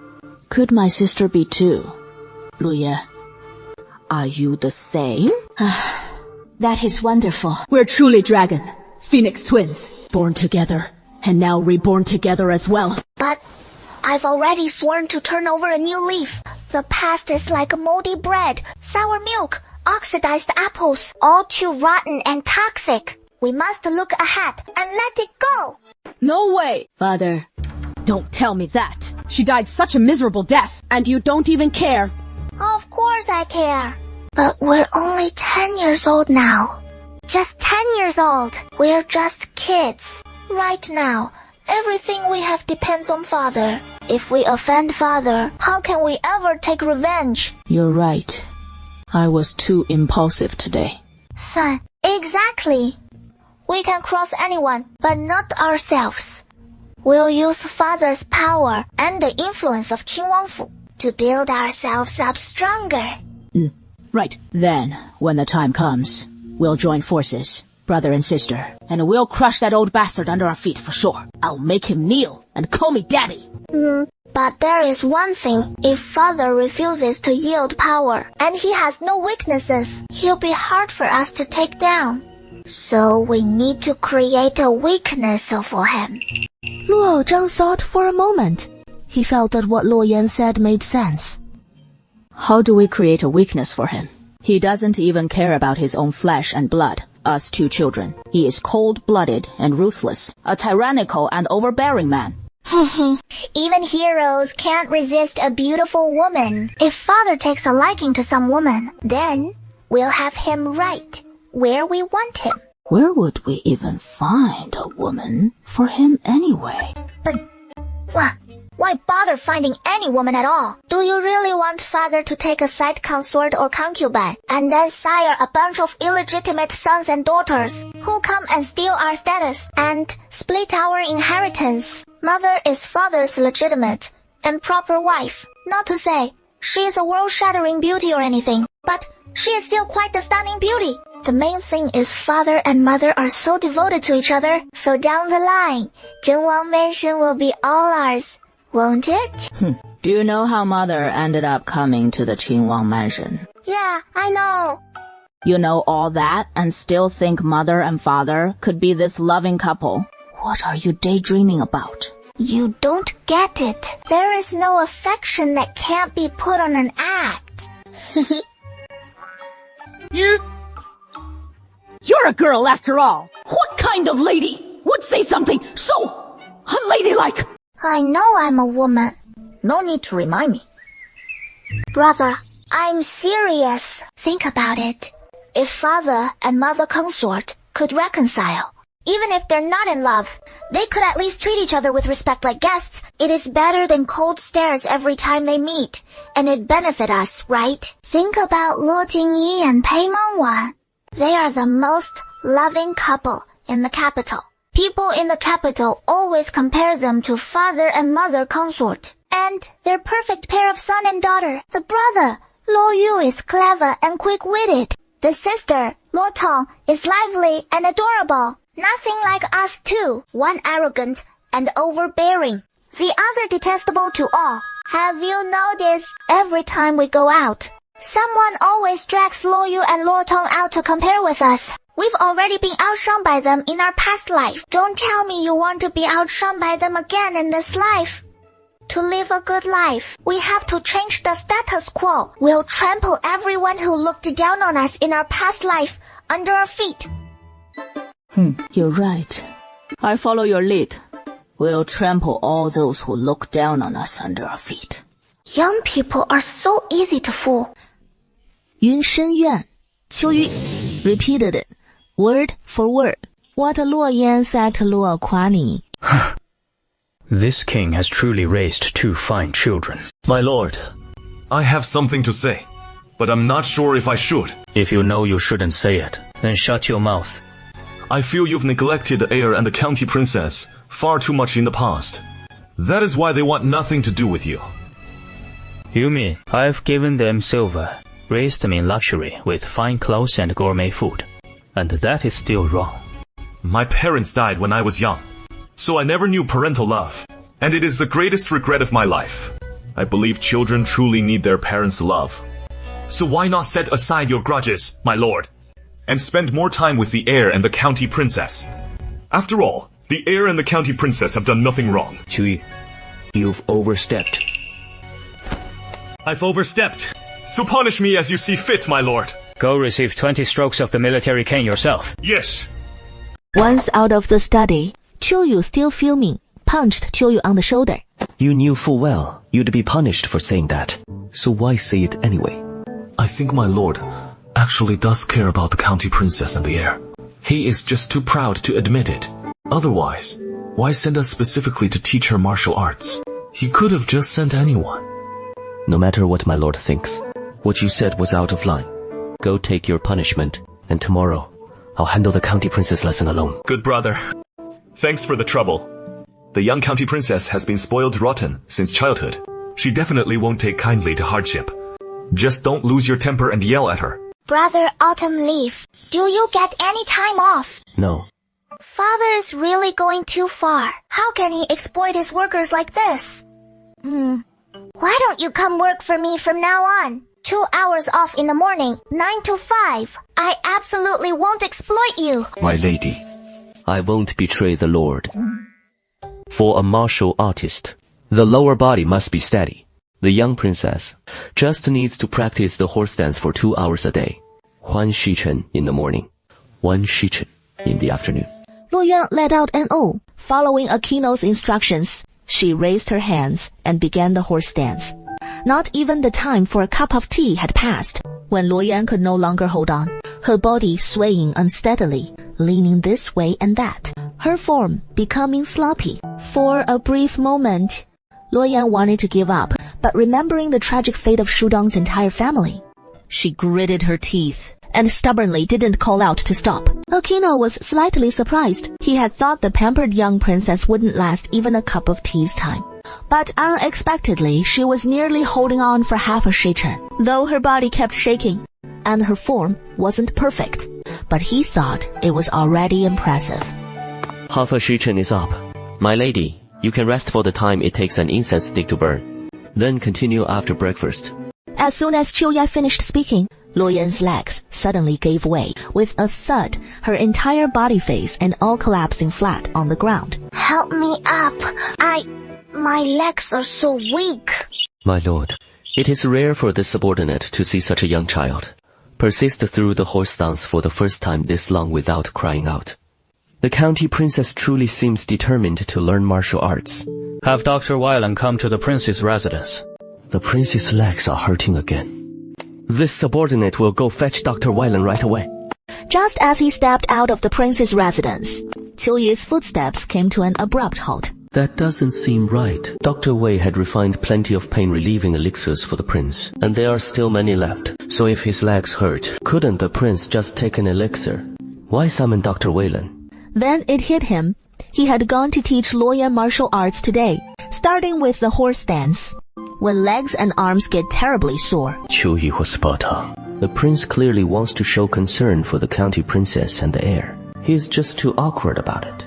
could my sister be too? Lu Ye, are you the same? That is wonderful. We're truly dragon, phoenix twins, born together, and now reborn together as well. But I've already sworn to turn over a new leaf. The past is like moldy bread, sour milk, oxidized apples, all too rotten and toxic. We must look ahead and let it go. No way! Father, don't tell me that. She died such a miserable death, and you don't even care. Of course I care. But we're only 10 years old now. Just 10 years old. We're just kids. Right now, everything we have depends on Father. If we offend Father, how can we ever take revenge? You're right. I was too impulsive today. Son, exactly. We can cross anyone, but not ourselves. We'll use Father's power and the influence of Qin Wangfu to build ourselves up stronger. Right. Then, when the time comes, we'll join forces, brother and sister, and we'll crush that old bastard under our feet for sure. I'll make him kneel and call me daddy. But there is one thing. If Father refuses to yield power, and he has no weaknesses, he'll be hard for us to take down. So we need to create a weakness for him. Luo Zhang thought for a moment. He felt that what Luo Yan said made sense. How do we create a weakness for him? He doesn't even care about his own flesh and blood, us two children. He is cold-blooded and ruthless, a tyrannical and overbearing man. Even heroes can't resist a beautiful woman. If Father takes a liking to some woman, then we'll have him right where we want him. Where would we even find a woman for him anyway? But why bother finding any woman at all? Do you really want Father to take a side consort or concubine and then sire a bunch of illegitimate sons and daughters who come and steal our status and split our inheritance? Mother is Father's legitimate and proper wife. Not to say she is a world-shattering beauty or anything, but she is still quite the stunning beauty. The main thing is Father and Mother are so devoted to each other, so down the line, Zhenwang Mansion will be all ours. Won't it? Do you know how Mother ended up coming to the Qinwang Mansion? Yeah, I know. You know all that and still think Mother and Father could be this loving couple? What are you daydreaming about? You don't get it. There is no affection that can't be put on an act. You're a girl after all. What kind of lady would say something so unladylike? I know I'm a woman. No need to remind me. Brother, I'm serious. Think about it. If Father and Mother consort could reconcile, even if they're not in love, they could at least treat each other with respect like guests. It is better than cold stares every time they meet, and it benefit us, right? Think about Luo Tingyi and Pei Mengwan. They are the most loving couple in the capital. People in the capital always compare them to Father and Mother consort. And they're perfect pair of son and daughter. The brother, Luo Yu, is clever and quick-witted. The sister, Luo Tong, is lively and adorable. Nothing like us two, one arrogant and overbearing, the other detestable to all. Have you noticed every time we go out, someone always drags Luo Yu and Luo Tong out to compare with us? We've already been outshone by them in our past life. Don't tell me you want to be outshone by them again in this life. To live a good life, we have to change the status quo. We'll trample everyone who looked down on us in our past life under our feet. You're right. I follow your lead. We'll trample all those who look down on us under our feet. Young people are so easy to fool. 云深院, Qiu Yu repeated it, word for word. What Luo Yan said to Luo Kuani. This king has truly raised two fine children. My lord, I have something to say, but I'm not sure if I should. If you know you shouldn't say it, then shut your mouth. I feel you've neglected the heir and the county princess far too much in the past. That is why they want nothing to do with you. You mean I've given them silver, raised them in luxury with fine clothes and gourmet food, and that is still wrong? My parents died when I was young, so I never knew parental love, and it is the greatest regret of my life. I believe children truly need their parents' love. So why not set aside your grudges, my lord, and spend more time with the heir and the county princess? After all, the heir and the county princess have done nothing wrong. Qiu, you've overstepped. I've overstepped. So punish me as you see fit, my lord. Go receive 20 strokes of the military cane yourself. Yes. Once out of the study, Qiu Yu, still fuming, punched Qiu Yu on the shoulder. You knew full well you'd be punished for saying that, so why say it anyway? I think my lord actually does care about the county princess and the heir. He is just too proud to admit it. Otherwise, why send us specifically to teach her martial arts? He could have just sent anyone. No matter what my lord thinks, what you said was out of line. Go take your punishment, and tomorrow, I'll handle the county princess lesson alone. Good brother. Thanks for the trouble. The young county princess has been spoiled rotten since childhood. She definitely won't take kindly to hardship. Just don't lose your temper and yell at her. Brother Autumn Leaf, do you get any time off? No. Father is really going too far. How can he exploit his workers like this? Why don't you come work for me from now on? 2 hours off in the morning, 9 to 5. I absolutely won't exploit you. My lady, I won't betray the Lord. For a martial artist, the lower body must be steady. The young princess just needs to practice the horse dance for 2 hours a day. 1 shichen in the morning, 1 shichen in the afternoon. Luo Yuan let out an O. Following Akino's instructions, she raised her hands and began the horse dance. Not even the time for a cup of tea had passed when Luo Yuan could no longer hold on, her body swaying unsteadily, leaning this way and that, her form becoming sloppy. For a brief moment, Luo Yuan wanted to give up, but remembering the tragic fate of Shu Dong's entire family, she gritted her teeth and stubbornly didn't call out to stop. Akino was slightly surprised. He had thought the pampered young princess wouldn't last even a cup of tea's time. But unexpectedly, she was nearly holding on for half a shichen, though her body kept shaking, and her form wasn't perfect. But he thought it was already impressive. Half a shichen is up. My lady, you can rest for the time it takes an incense stick to burn. Then continue after breakfast. As soon as Qiu Ya finished speaking, Luo Yuan's legs suddenly gave way. With a thud, her entire body face and all collapsing flat on the ground. Help me up. My legs are so weak. My lord, it is rare for this subordinate to see such a young child persist through the horse dance for the first time this long without crying out. The county princess truly seems determined to learn martial arts. Have Dr. Weilan come to the prince's residence. The prince's legs are hurting again. This subordinate will go fetch Dr. Weilan right away. Just as he stepped out of the prince's residence, Qiu Yi's footsteps came to an abrupt halt. That doesn't seem right. Dr. Wei had refined plenty of pain-relieving elixirs for the prince, and there are still many left. So if his legs hurt, couldn't the prince just take an elixir? Why summon Dr. Weilan? Then it hit him. He had gone to teach Luo Yuan martial arts today, starting with the horse dance. When legs and arms get terribly sore, Qiu Yi was spot on. The prince clearly wants to show concern for the county princess and the heir. He is just too awkward about it,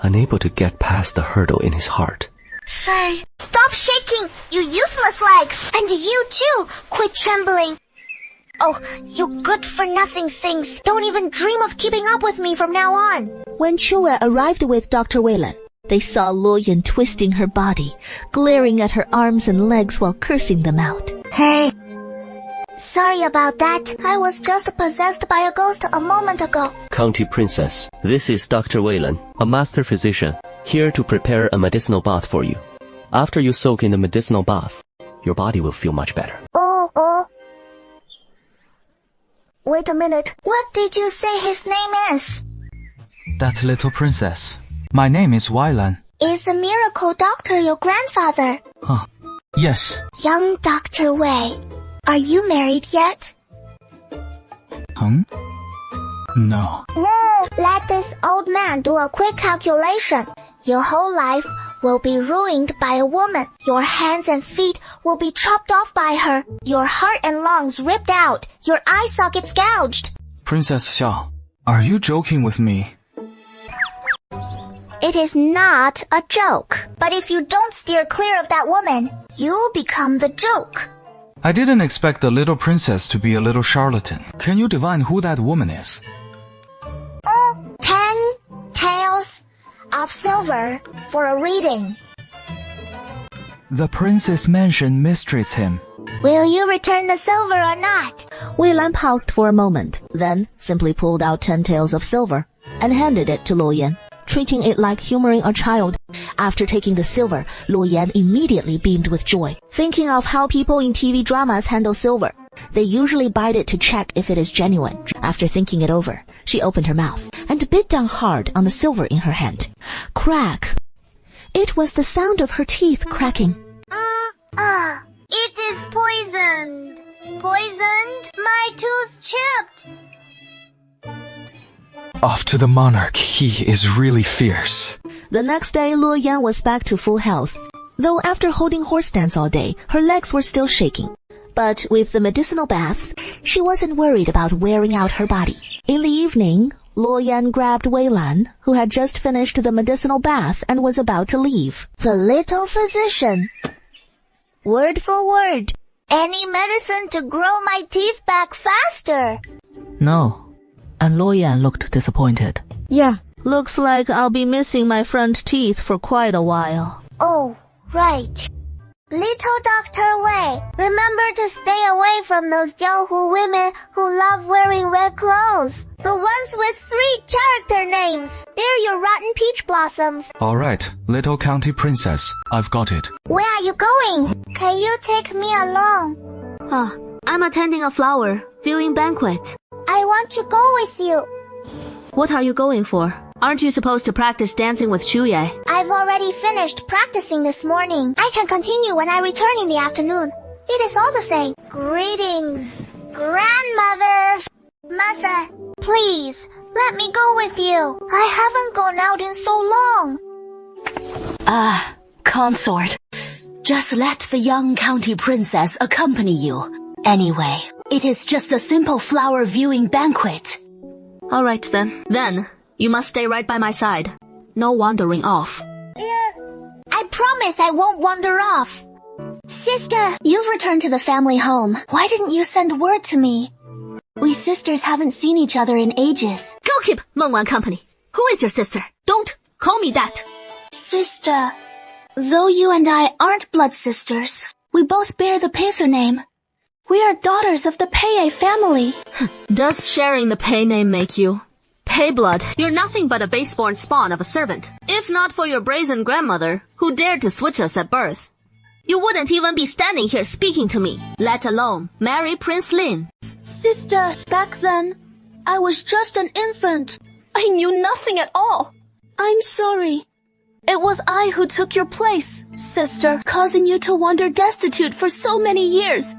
unable to get past the hurdle in his heart. Say, stop shaking, you useless legs! And you too, quit trembling. Oh, you good-for-nothing things. Don't even dream of keeping up with me from now on. When Qiu Ya arrived with Dr. Weilan, they saw Luo Yuan twisting her body, glaring at her arms and legs while cursing them out. Hey. Sorry about that. I was just possessed by a ghost a moment ago. County princess, this is Dr. Weilan, a master physician, here to prepare a medicinal bath for you. After you soak in the medicinal bath, your body will feel much better. Oh. Wait a minute. What did you say his name is? That little princess. My name is Weilan. Is the miracle doctor your grandfather? Huh. Yes. Young Dr. Wei. Are you married yet? No. Let this old man do a quick calculation. Your whole life will be ruined by a woman. Your hands and feet will be chopped off by her. Your heart and lungs ripped out. Your eye sockets gouged. Princess Xiao, are you joking with me? It is not a joke. But if you don't steer clear of that woman, you'll become the joke. I didn't expect the little princess to be a little charlatan. Can you divine who that woman is? 10 taels of silver for a reading. The princess mansion mistreats him. Will you return the silver or not? Weilan paused for a moment, then simply pulled out 10 taels of silver and handed it to Luo Yuan, treating it like humoring a child. After taking the silver, Luo Yuan immediately beamed with joy, thinking of how people in TV dramas handle silver. They usually bite it to check if it is genuine. After thinking it over, she opened her mouth and bit down hard on the silver in her hand. Crack! It was the sound of her teeth cracking. It is poisoned. Poisoned? My tooth chipped. Off to the monarch. He is really fierce. The next day, Luo Yan was back to full health, though after holding horse stance all day, her legs were still shaking. But with the medicinal bath, she wasn't worried about wearing out her body. In the evening, Luo Yan grabbed Wei Lan, who had just finished the medicinal bath and was about to leave. The little physician. Word for word. Any medicine to grow my teeth back faster? No. And Luo Yan looked disappointed. Yeah, looks like I'll be missing my front teeth for quite a while. Oh, right. Little Dr. Wei, remember to stay away from those Jiaohu women who love wearing red clothes. The ones with 3 character names. They're your rotten peach blossoms. All right, little county princess. I've got it. Where are you going? Can you take me along? I'm attending a flower viewing banquet. I want to go with you. What are you going for? Aren't you supposed to practice dancing with Chuye? I've already finished practicing this morning. I can continue when I return in the afternoon. It is all the same. Greetings, grandmother. Mother, please, let me go with you. I haven't gone out in so long. Consort. Just let the young county princess accompany you. Anyway, it is just a simple flower viewing banquet. All right then. Then, you must stay right by my side. No wandering off. I promise I won't wander off. Sister, you've returned to the family home. Why didn't you send word to me? We sisters haven't seen each other in ages. Go keep Mengwan company. Who is your sister? Don't call me that. Sister, though you and I aren't blood sisters, we both bear the Pei name. We are daughters of the Pei family. Does sharing the Pei name make you? Pei blood, you're nothing but a base-born spawn of a servant. If not for your brazen grandmother, who dared to switch us at birth, you wouldn't even be standing here speaking to me, let alone marry Prince Lin. Sister, back then, I was just an infant. I knew nothing at all. I'm sorry. It was I who took your place, sister, causing you to wander destitute for so many years.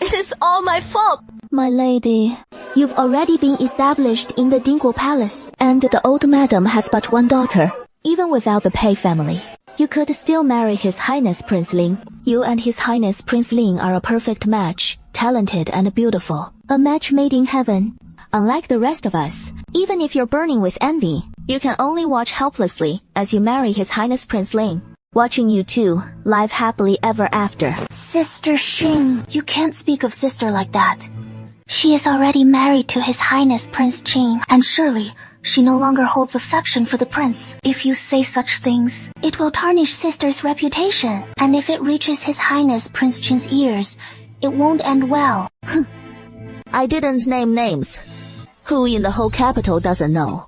It is all my fault. My lady, you've already been established in the Dingguo Palace, and the old madam has but one daughter. Even without the Pei family, you could still marry His Highness Prince Lin. You and His Highness Prince Lin are a perfect match, talented and beautiful. A match made in heaven. Unlike the rest of us, even if you're burning with envy, you can only watch helplessly as you marry His Highness Prince Lin. Watching you two live happily ever after. Sister Xing, you can't speak of sister like that. She is already married to His Highness Prince Qing, and surely she no longer holds affection for the prince. If you say such things, it will tarnish sister's reputation, and if it reaches His Highness Prince Qing's ears, it won't end well. I didn't name names. Who in the whole capital doesn't know?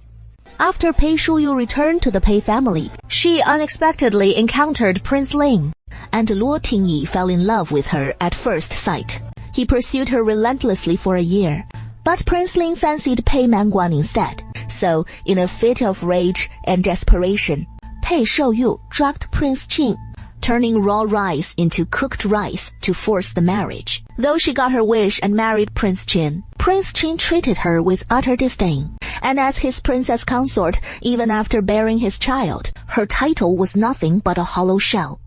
After Pei Shuyu returned to the Pei family, she unexpectedly encountered Prince Lin, and Luo Tingyi fell in love with her at first sight. He pursued her relentlessly for a year, but Prince Lin fancied Pei Manguan instead. So, in a fit of rage and desperation, Pei Shouyu drugged Prince Qing, turning raw rice into cooked rice to force the marriage. Though she got her wish and married Prince Qin, Prince Qin treated her with utter disdain. And as his princess consort, even after bearing his child, her title was nothing but a hollow shell.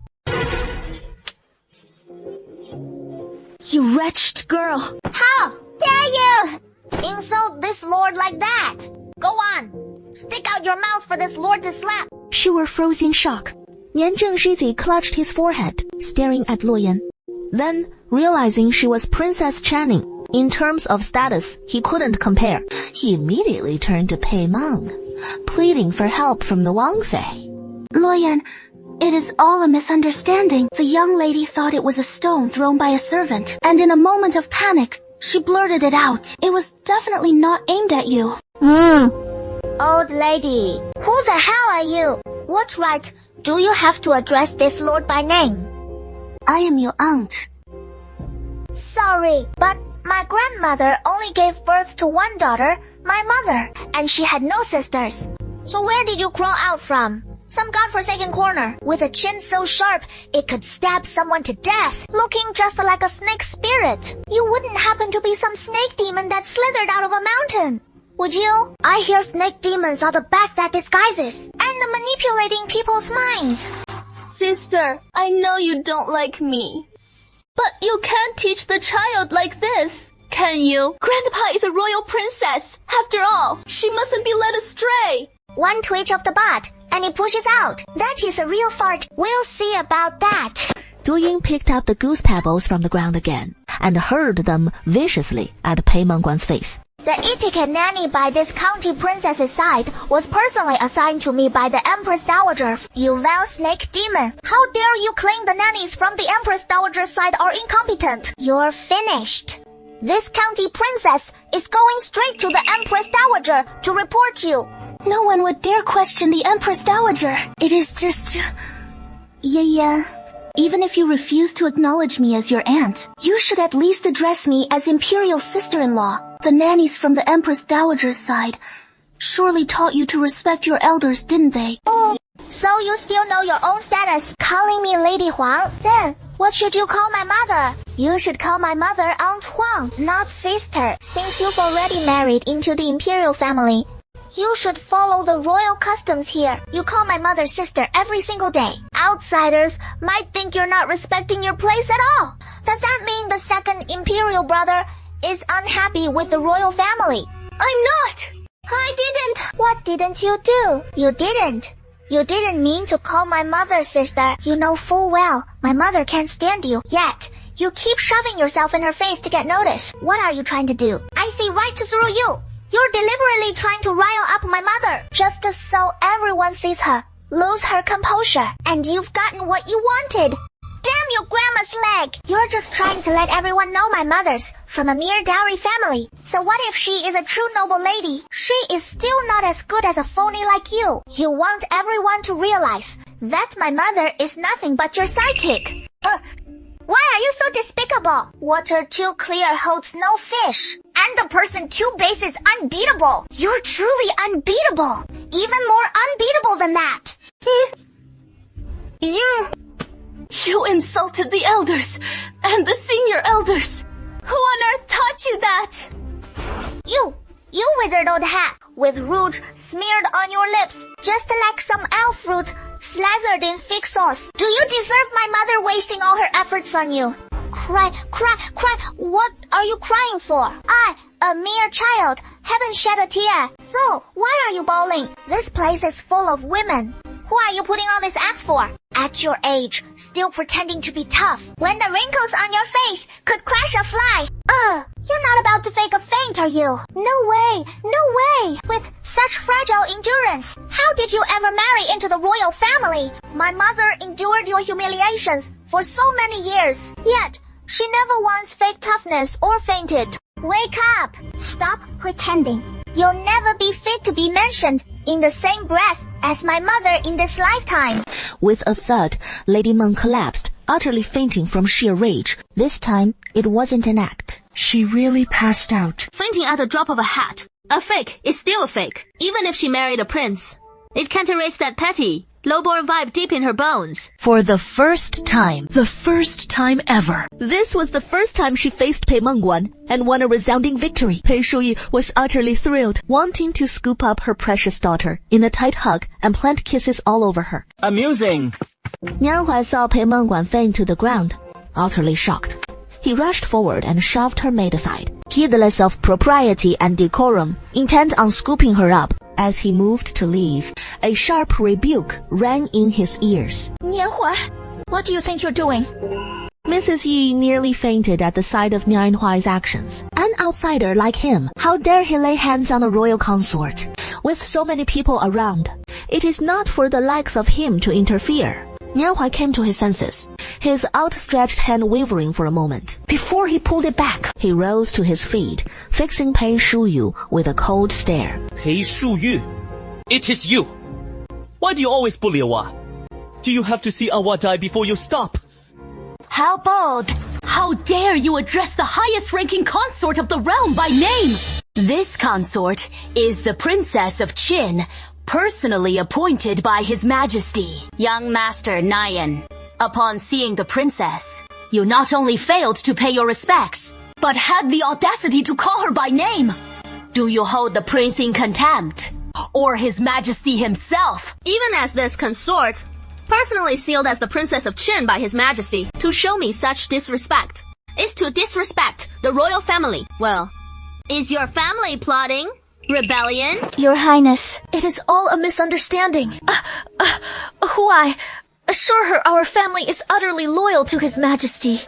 You wretched girl! How dare you insult this lord like that? Go on! Stick out your mouth for this lord to slap! She were frozen in shock. Nian Zhengshizi clutched his forehead, staring at Luo Yan. Then, realizing she was Princess Channing, in terms of status, he couldn't compare. He immediately turned to Pei Meng, pleading for help from the Wang Fei. Luo Yan, it is all a misunderstanding. The young lady thought it was a stone thrown by a servant, and in a moment of panic, she blurted it out. It was definitely not aimed at you. Old lady, who the hell are you? What right do you have to address this lord by name? I am your aunt. Sorry, but my grandmother only gave birth to one daughter, my mother, and she had no sisters. So where did you crawl out from? Some godforsaken corner, with a chin so sharp it could stab someone to death, looking just like a snake spirit. You wouldn't happen to be some snake demon that slithered out of a mountain, would you? I hear snake demons are the best at disguises, and manipulating people's minds. Sister, I know you don't like me. But you can't teach the child like this, can you? Grandpa is a royal princess. After all, she mustn't be led astray. One twitch of the butt, and it pushes out. That is a real fart. We'll see about that. Duying picked up the goose pebbles from the ground again and hurled them viciously at Pei Mengguan's face. The etiquette nanny by this county princess's side was personally assigned to me by the Empress Dowager. You vile snake demon. How dare you claim the nannies from the Empress Dowager's side are incompetent? You're finished. This county princess is going straight to the Empress Dowager to report you. No one would dare question the Empress Dowager. It is just... Yeah. Even if you refuse to acknowledge me as your aunt, you should at least address me as imperial sister-in-law. The nannies from the Empress Dowager's side surely taught you to respect your elders, didn't they? Oh, so you still know your own status, calling me Lady Huang? Then, what should you call my mother? You should call my mother Aunt Huang, not sister, since you've already married into the imperial family. You should follow the royal customs here. You call my mother sister every single day. Outsiders might think you're not respecting your place at all. Does that mean the second imperial brother is unhappy with the royal family? I'm not! I didn't! What didn't you do? You didn't. You didn't mean to call my mother sister. You know full well my mother can't stand you. Yet, you keep shoving yourself in her face to get noticed. What are you trying to do? I see right through you. You're deliberately trying to rile up my mother, just so everyone sees her, lose her composure, and you've gotten what you wanted. Damn your grandma's leg! You're just trying to let everyone know my mother's from a mere dowry family. So what if she is a true noble lady? She is still not as good as a phony like you. You want everyone to realize that my mother is nothing but your sidekick. Why are you so despicable? Water too clear holds no fish. And the person too base is unbeatable. You're truly unbeatable. Even more unbeatable than that. You insulted the elders, and the senior elders. Who on earth taught you that? You withered old hat, with rouge smeared on your lips, just like some elf fruit slathered in fig sauce. Do you deserve my mother wasting all her efforts on you? Cry. What are you crying for? I, a mere child, haven't shed a tear. So, why are you bawling? This place is full of women. Who are you putting on this act for? At your age, still pretending to be tough, when the wrinkles on your face could crash a fly. You're not about to fake a faint, are you? No way. With such fragile endurance, how did you ever marry into the royal family? My mother endured your humiliations for so many years, yet she never once faked toughness or fainted. Wake up! Stop pretending. You'll never be fit to be mentioned in the same breath as my mother in this lifetime. With a thud, Lady Meng collapsed, utterly fainting from sheer rage. This time, it wasn't an act. She really passed out. Fainting at the drop of a hat. A fake is still a fake, even if she married a prince. It can't erase that petty, low-born vibe deep in her bones. For the first time ever. This was the first time she faced Pei Mengguan and won a resounding victory. Pei Shuyi was utterly thrilled, wanting to scoop up her precious daughter in a tight hug and plant kisses all over her. Amusing. Nianhuai saw Pei Mengguan faint to the ground, utterly shocked. He rushed forward and shoved her maid aside, heedless of propriety and decorum, intent on scooping her up. As he moved to leave, a sharp rebuke rang in his ears. Nianhuai, what do you think you're doing? Mrs. Yi nearly fainted at the sight of Nianhuai's actions. An outsider like him, how dare he lay hands on a royal consort? With so many people around, it is not for the likes of him to interfere. Nianhuai came to his senses, his outstretched hand wavering for a moment. Before he pulled it back, he rose to his feet, fixing Pei Shuyu with a cold stare. Pei Shuyu, it is you. Why do you always bully Awa? Do you have to see Awa die before you stop? How bold! How dare you address the highest-ranking consort of the realm by name? This consort is the Princess of Qin, personally appointed by His Majesty, young Master Nyan. Upon seeing the princess, you not only failed to pay your respects, but had the audacity to call her by name. Do you hold the prince in contempt? Or His Majesty himself? Even as this consort, personally sealed as the Princess of Qin by His Majesty, to show me such disrespect is to disrespect the royal family. Well, is your family plotting rebellion? Your Highness, it is all a misunderstanding. Huai, assure her our family is utterly loyal to His Majesty.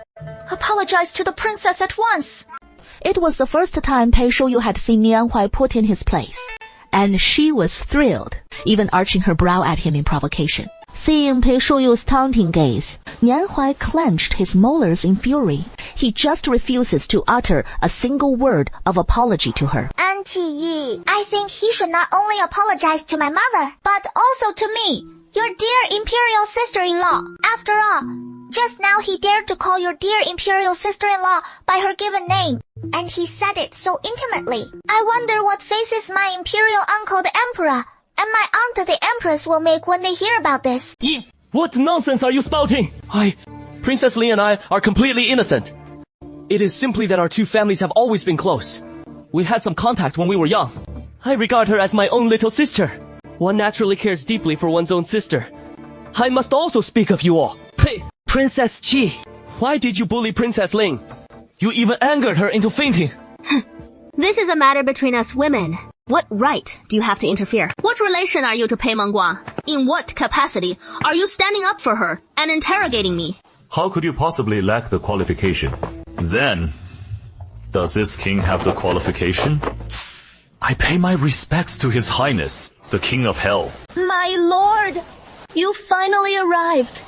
Apologize to the princess at once. It was the first time Pei Shuyu had seen Nian Huai put in his place, and she was thrilled, even arching her brow at him in provocation. Seeing Pei Shuyu's taunting gaze, Nian Huai clenched his molars in fury. He just refuses to utter a single word of apology to her. Auntie Yi, I think he should not only apologize to my mother, but also to me, your dear imperial sister-in-law. After all, just now he dared to call your dear imperial sister-in-law by her given name, and he said it so intimately. I wonder what faces my imperial uncle the emperor and my aunt the empress will make when they hear about this. Yi, what nonsense are you spouting? Princess Li and I are completely innocent. It is simply that our two families have always been close. We had some contact when we were young. I regard her as my own little sister. One naturally cares deeply for one's own sister. I must also speak of you all. Hey, Princess Qi, why did you bully Princess Ling? You even angered her into fainting. This is a matter between us women. What right do you have to interfere? What relation are you to Pei Menguo? In what capacity are you standing up for her and interrogating me? How could you possibly lack the qualification? Then, does this king have the qualification? I pay my respects to His Highness, the King of Hell. My lord, you finally arrived.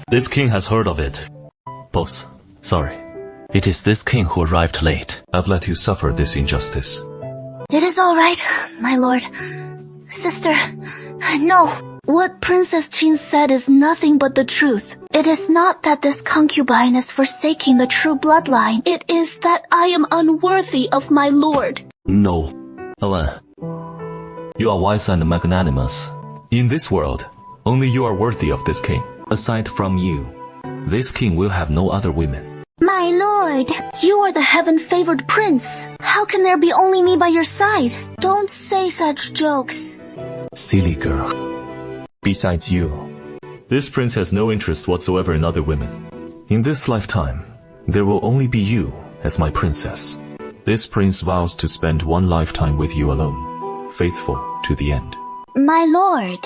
This king has heard of it. Boss, sorry. It is this king who arrived late. I've let you suffer this injustice. It is all right, my lord. Sister, no. What Princess Qin said is nothing but the truth. It is not that this concubine is forsaking the true bloodline. It is that I am unworthy of my lord. No. Alan, you are wise and magnanimous. In this world, only you are worthy of this king. Aside from you, this king will have no other women. My lord, you are the heaven-favored prince. How can there be only me by your side? Don't say such jokes. Silly girl. Besides you, this prince has no interest whatsoever in other women. In this lifetime, there will only be you as my princess. This prince vows to spend one lifetime with you alone, faithful to the end. My lord.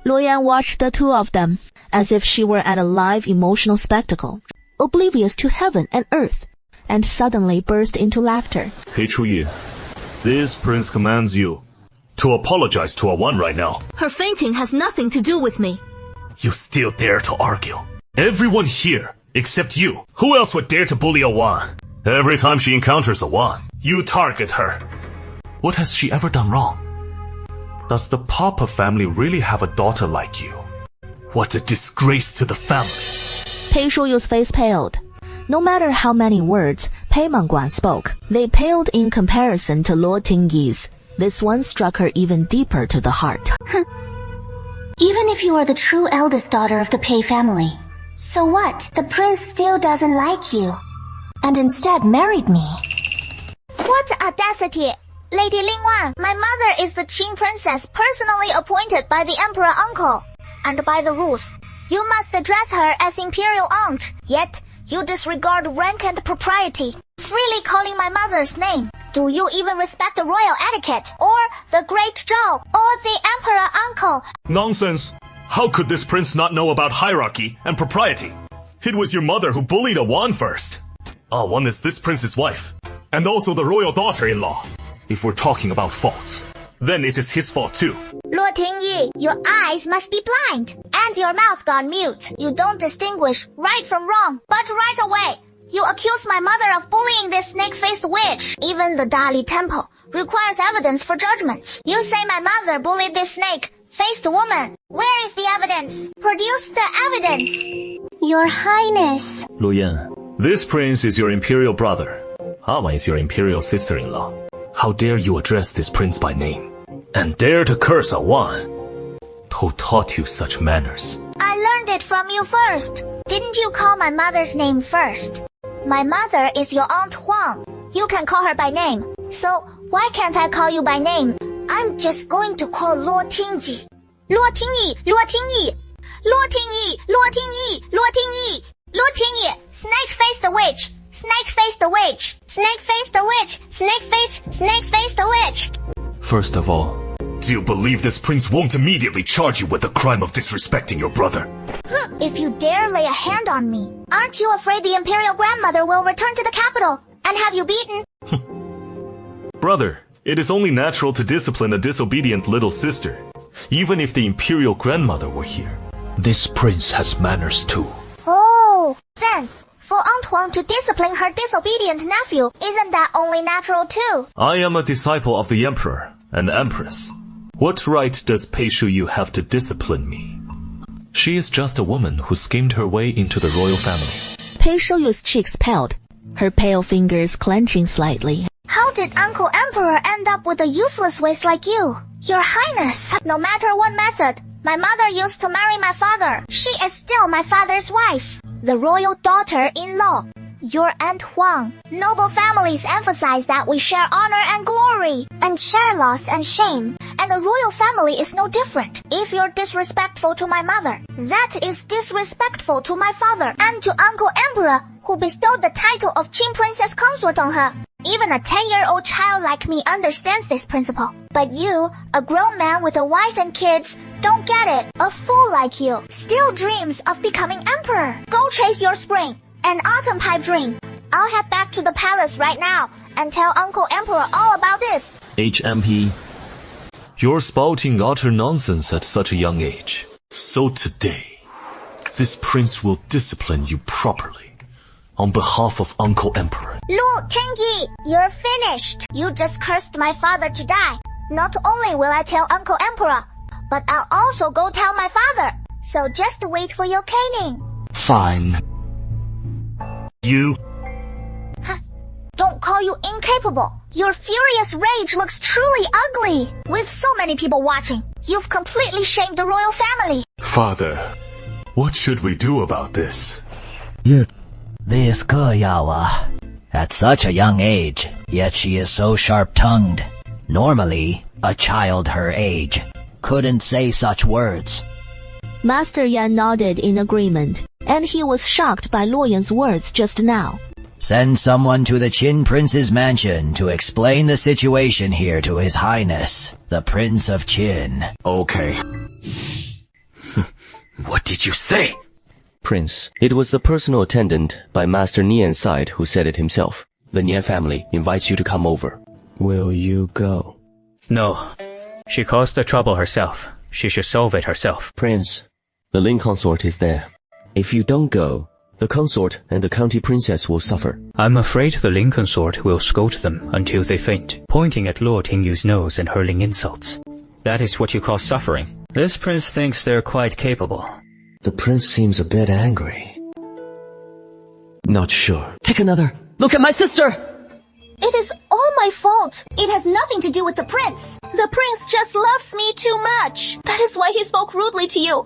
Luoyan watched the two of them, as if she were at a live emotional spectacle, oblivious to heaven and earth, and suddenly burst into laughter. Pei Chuyi, this prince commands you to apologize to a one right now. Her fainting has nothing to do with me. You still dare to argue? Everyone here, except you. Who else would dare to bully a Wan? Every time she encounters a Wan, you target her. What has she ever done wrong? Does the Papa family really have a daughter like you? What a disgrace to the family. Pei Shuyu's face paled. No matter how many words Pei Menguo spoke, they paled in comparison to Luo Tingyi's. This one struck her even deeper to the heart. Even if you are the true eldest daughter of the Pei family, so what? The prince still doesn't like you, and instead married me. What audacity! Lady Lingwan, my mother is the Qin princess personally appointed by the emperor uncle. And by the rules, you must address her as imperial aunt. Yet, you disregard rank and propriety, freely calling my mother's name. Do you even respect the royal etiquette, or the great Zhao, or the emperor uncle? Nonsense! How could this prince not know about hierarchy and propriety? It was your mother who bullied a Wan first. Ah Wan is this prince's wife, and also the royal daughter-in-law. If we're talking about faults, then it is his fault too. Luo Tingyi, your eyes must be blind, and your mouth gone mute. You don't distinguish right from wrong, but right away, you accuse my mother of bullying this snake-faced witch. Even the Dali temple requires evidence for judgments. You say my mother bullied this snake-faced woman. Where is the evidence? Produce the evidence. Your Highness. Luoyan, This prince is your imperial brother. Ama is your imperial sister-in-law. How dare you address this prince by name? And dare to curse a one? Who taught you such manners? I learned it from you first. Didn't you call my mother's name first? My mother is your Aunt Huang. You can call her by name. So, why can't I call you by name? I'm just going to call Luo Tingji. Luo Tingyi, Luo Tingyi. Luo Tingyi, Luo Tingyi, Luo Tingyi. Luo Tingyi, Snake Face the Witch. Snake Face the Witch. Snake Face the Witch. Snake Face the Witch. First of all, do you believe this prince won't immediately charge you with the crime of disrespecting your brother? If you dare lay a hand on me, aren't you afraid the imperial grandmother will return to the capital and have you beaten? Brother, it is only natural to discipline a disobedient little sister, even if the imperial grandmother were here. This prince has manners too. Oh, then, for Aunt Huang to discipline her disobedient nephew, isn't that only natural too? I am a disciple of the emperor and empress. What right does Pei Shuyu have to discipline me? She is just a woman who schemed her way into the royal family. Pei Shuyu's cheeks paled, her pale fingers clenching slightly. How did Uncle Emperor end up with a useless waste like you? Your Highness, no matter what method, my mother used to marry my father. She is still my father's wife, the royal daughter-in-law. Your Aunt Huang. Noble families emphasize that we share honor and glory, and share loss and shame. And the royal family is no different. If you're disrespectful to my mother, that is disrespectful to my father and to Uncle Emperor, who bestowed the title of Qing Princess Consort on her. Even a 10-year-old child like me understands this principle. But you, a grown man with a wife and kids, don't get it. A fool like you still dreams of becoming emperor. Go chase your spring. An autumn pipe dream. I'll head back to the palace right now and tell Uncle Emperor all about this. HMP. You're spouting utter nonsense at such a young age. So today, this prince will discipline you properly on behalf of Uncle Emperor. Lu Tengi, you're finished. You just cursed my father to die. Not only will I tell Uncle Emperor, but I'll also go tell my father. So just wait for your caning. Fine. You. Don't call you incapable. Your furious rage looks truly ugly. With so many people watching, you've completely shamed the royal family. Father, what should we do about this? This Keyawa. At such a young age, yet she is so sharp-tongued. Normally, a child her age couldn't say such words. Master Yan nodded in agreement, and he was shocked by Luo Yan's words just now. Send someone to the Qin Prince's mansion to explain the situation here to His Highness, the Prince of Qin. Okay. What did you say? Prince, it was the personal attendant by Master Nian's side who said it himself. The Nian family invites you to come over. Will you go? No. She caused the trouble herself. She should solve it herself. Prince, the Lin consort is there. If you don't go, the consort and the county princess will suffer. I'm afraid the Lin consort will scold them until they faint, pointing at Luo Tingyu's nose and hurling insults. That is what you call suffering. This prince thinks they're quite capable. The prince seems a bit angry. Not sure. Take another. Look at my sister! It is all my fault. It has nothing to do with the prince. The prince just loves me too much. That is why he spoke rudely to you.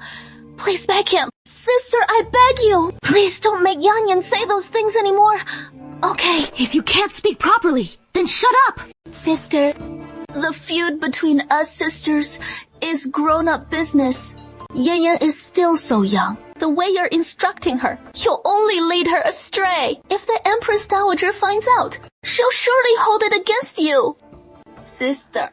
Please beg him. Sister, I beg you. Please don't make Yan Yan say those things anymore. Okay. If you can't speak properly, then shut up. Sister, the feud between us sisters is grown-up business. Yan Yan is still so young. The way you're instructing her, you'll only lead her astray. If the Empress Dowager finds out, she'll surely hold it against you. Sister,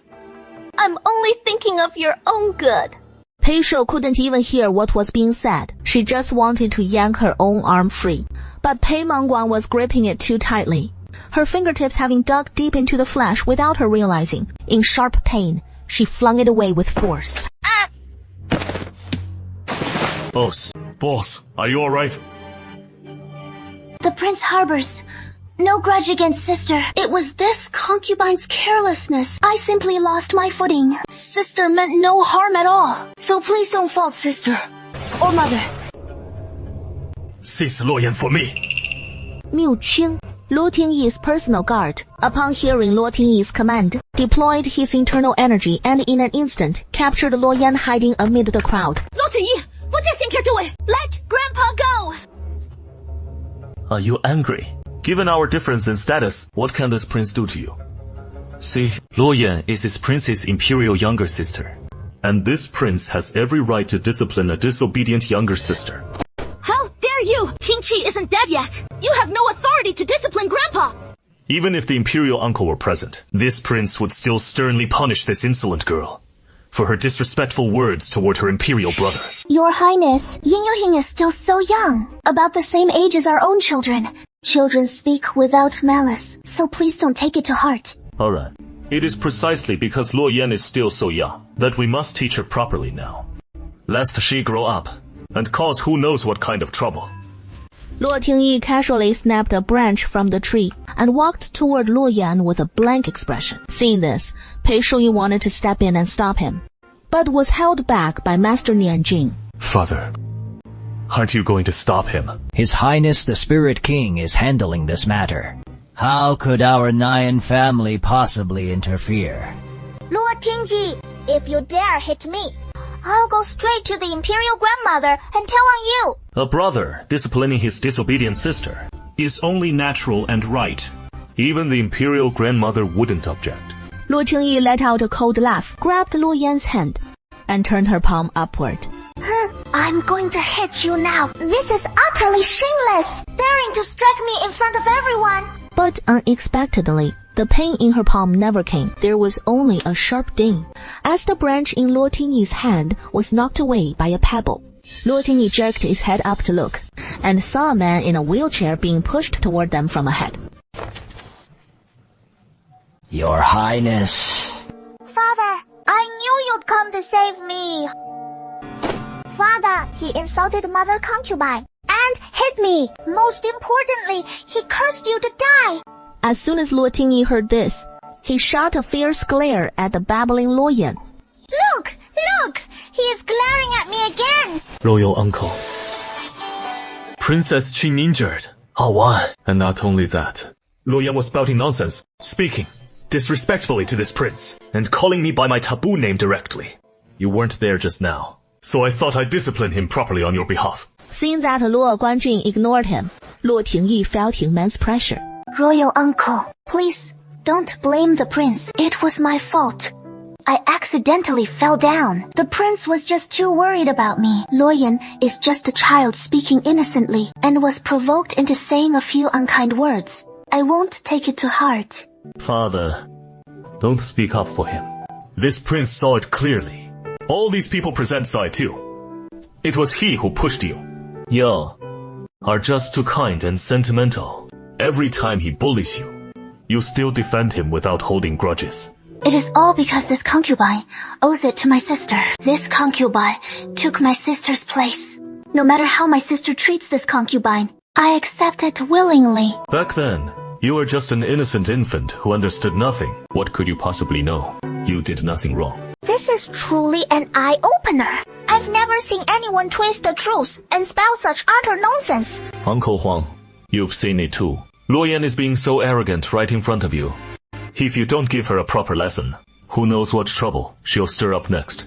I'm only thinking of your own good. Pei Shou couldn't even hear what was being said. She just wanted to yank her own arm free. But Pei Mangguan was gripping it too tightly, her fingertips having dug deep into the flesh without her realizing. In sharp pain, she flung it away with force. Boss, are you alright? The prince harbors no grudge against sister. It was this concubine's carelessness. I simply lost my footing. Sister meant no harm at all. So please don't fault sister. Or mother. Seize Luo Yan for me. Miu Qing, Luo Tingyi's personal guard, upon hearing Luo Tingyi's command, deployed his internal energy and in an instant captured Luo Yan hiding amid the crowd. Luo Tingyi, what do you think you're doing? Let Grandpa go! Are you angry? Given our difference in status, what can this prince do to you? See, Luo Yan is his prince's imperial younger sister. And this prince has every right to discipline a disobedient younger sister. How dare you! King Qi isn't dead yet! You have no authority to discipline Grandpa! Even if the imperial uncle were present, this prince would still sternly punish this insolent girl for her disrespectful words toward her imperial brother. Your Highness, Yin Yuhing is still so young, about the same age as our own children. Children speak without malice, so please don't take it to heart. Alright. It is precisely because Luo Yan is still so young that we must teach her properly now, lest she grow up and cause who knows what kind of trouble. Luo Tingyi casually snapped a branch from the tree and walked toward Luo Yan with a blank expression. Seeing this, Pei Shuyi wanted to step in and stop him, but was held back by Master Nianjing. Father, aren't you going to stop him? His Highness the Spirit King is handling this matter. How could our Nyan family possibly interfere? Luo Tingyi, if you dare hit me, I'll go straight to the imperial grandmother and tell on you. A brother disciplining his disobedient sister is only natural and right. Even the imperial grandmother wouldn't object. Luo Tingyi let out a cold laugh, grabbed Luo Yan's hand, and turned her palm upward. I'm going to hit you now. This is utterly shameless, daring to strike me in front of everyone. But unexpectedly, the pain in her palm never came. There was only a sharp ding, as the branch in Luo Tingyi's hand was knocked away by a pebble. Luo Tingyi jerked his head up to look, and saw a man in a wheelchair being pushed toward them from ahead. Your Highness. Father, I knew you'd come to save me. Father, he insulted Mother Concubine and hit me. Most importantly, he cursed you to die. As soon as Luo Tingyi heard this, he shot a fierce glare at the babbling Luo Yan. Look! Look! He is glaring at me again! Royal uncle. Princess Qing injured. And not only that, Luo Yan was spouting nonsense, speaking disrespectfully to this prince, and calling me by my taboo name directly. You weren't there just now, so I thought I'd discipline him properly on your behalf. Seeing that Luo Guanjing ignored him, Luo Tingyi felt immense pressure. Royal uncle, please don't blame the prince. It was my fault. I accidentally fell down. The prince was just too worried about me. Luo Yan is just a child speaking innocently and was provoked into saying a few unkind words. I won't take it to heart. Father, don't speak up for him. This prince saw it clearly. All these people present saw it too. It was he who pushed you. You are just too kind and sentimental. Every time he bullies you, you still defend him without holding grudges. It is all because this concubine owes it to my sister. This concubine took my sister's place. No matter how my sister treats this concubine, I accept it willingly. Back then, you were just an innocent infant who understood nothing. What could you possibly know? You did nothing wrong. This is truly an eye-opener. I've never seen anyone twist the truth and spout such utter nonsense. Uncle Huang, you've seen it too. Luo Yan is being so arrogant right in front of you. If you don't give her a proper lesson, who knows what trouble she'll stir up next.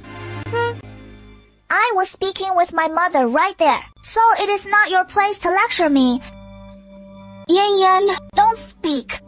I was speaking with my mother right there, so it is not your place to lecture me. Yan Yan, don't speak.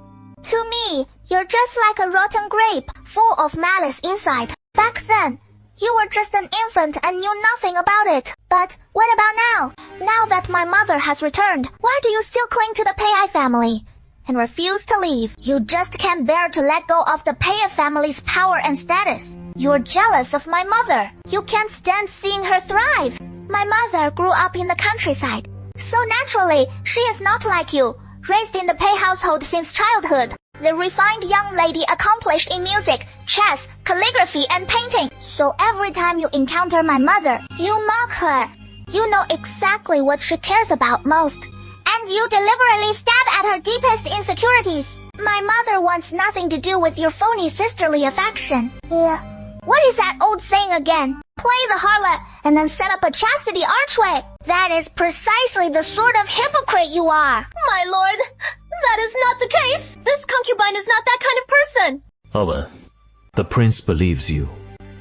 To me, you're just like a rotten grape, full of malice inside. Back then, you were just an infant and knew nothing about it. But what about now? Now that my mother has returned, why do you still cling to the Pei family and refuse to leave? You just can't bear to let go of the Pei family's power and status. You're jealous of my mother. You can't stand seeing her thrive. My mother grew up in the countryside, so naturally, she is not like you, raised in the Pei household since childhood. The refined young lady accomplished in music, chess, calligraphy, and painting. So every time you encounter my mother, you mock her. You know exactly what she cares about most, and you deliberately stab at her deepest insecurities. My mother wants nothing to do with your phony sisterly affection. What is that old saying again? Play the harlot and then set up a chastity archway. That is precisely the sort of hypocrite you are. My lord, that is not the case. This concubine is not that kind of person. Owen, the prince believes you.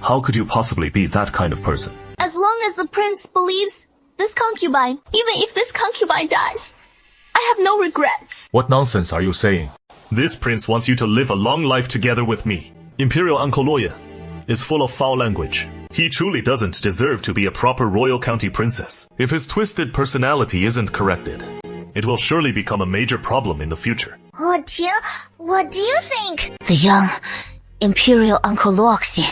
How could you possibly be that kind of person? As long as the prince believes this concubine, even if this concubine dies, I have no regrets. What nonsense are you saying? This prince wants you to live a long life together with me. Imperial Uncle Loyan is full of foul language. He truly doesn't deserve to be a proper royal county princess. If his twisted personality isn't corrected, it will surely become a major problem in the future. What do you think? The young Imperial Uncle Luoxi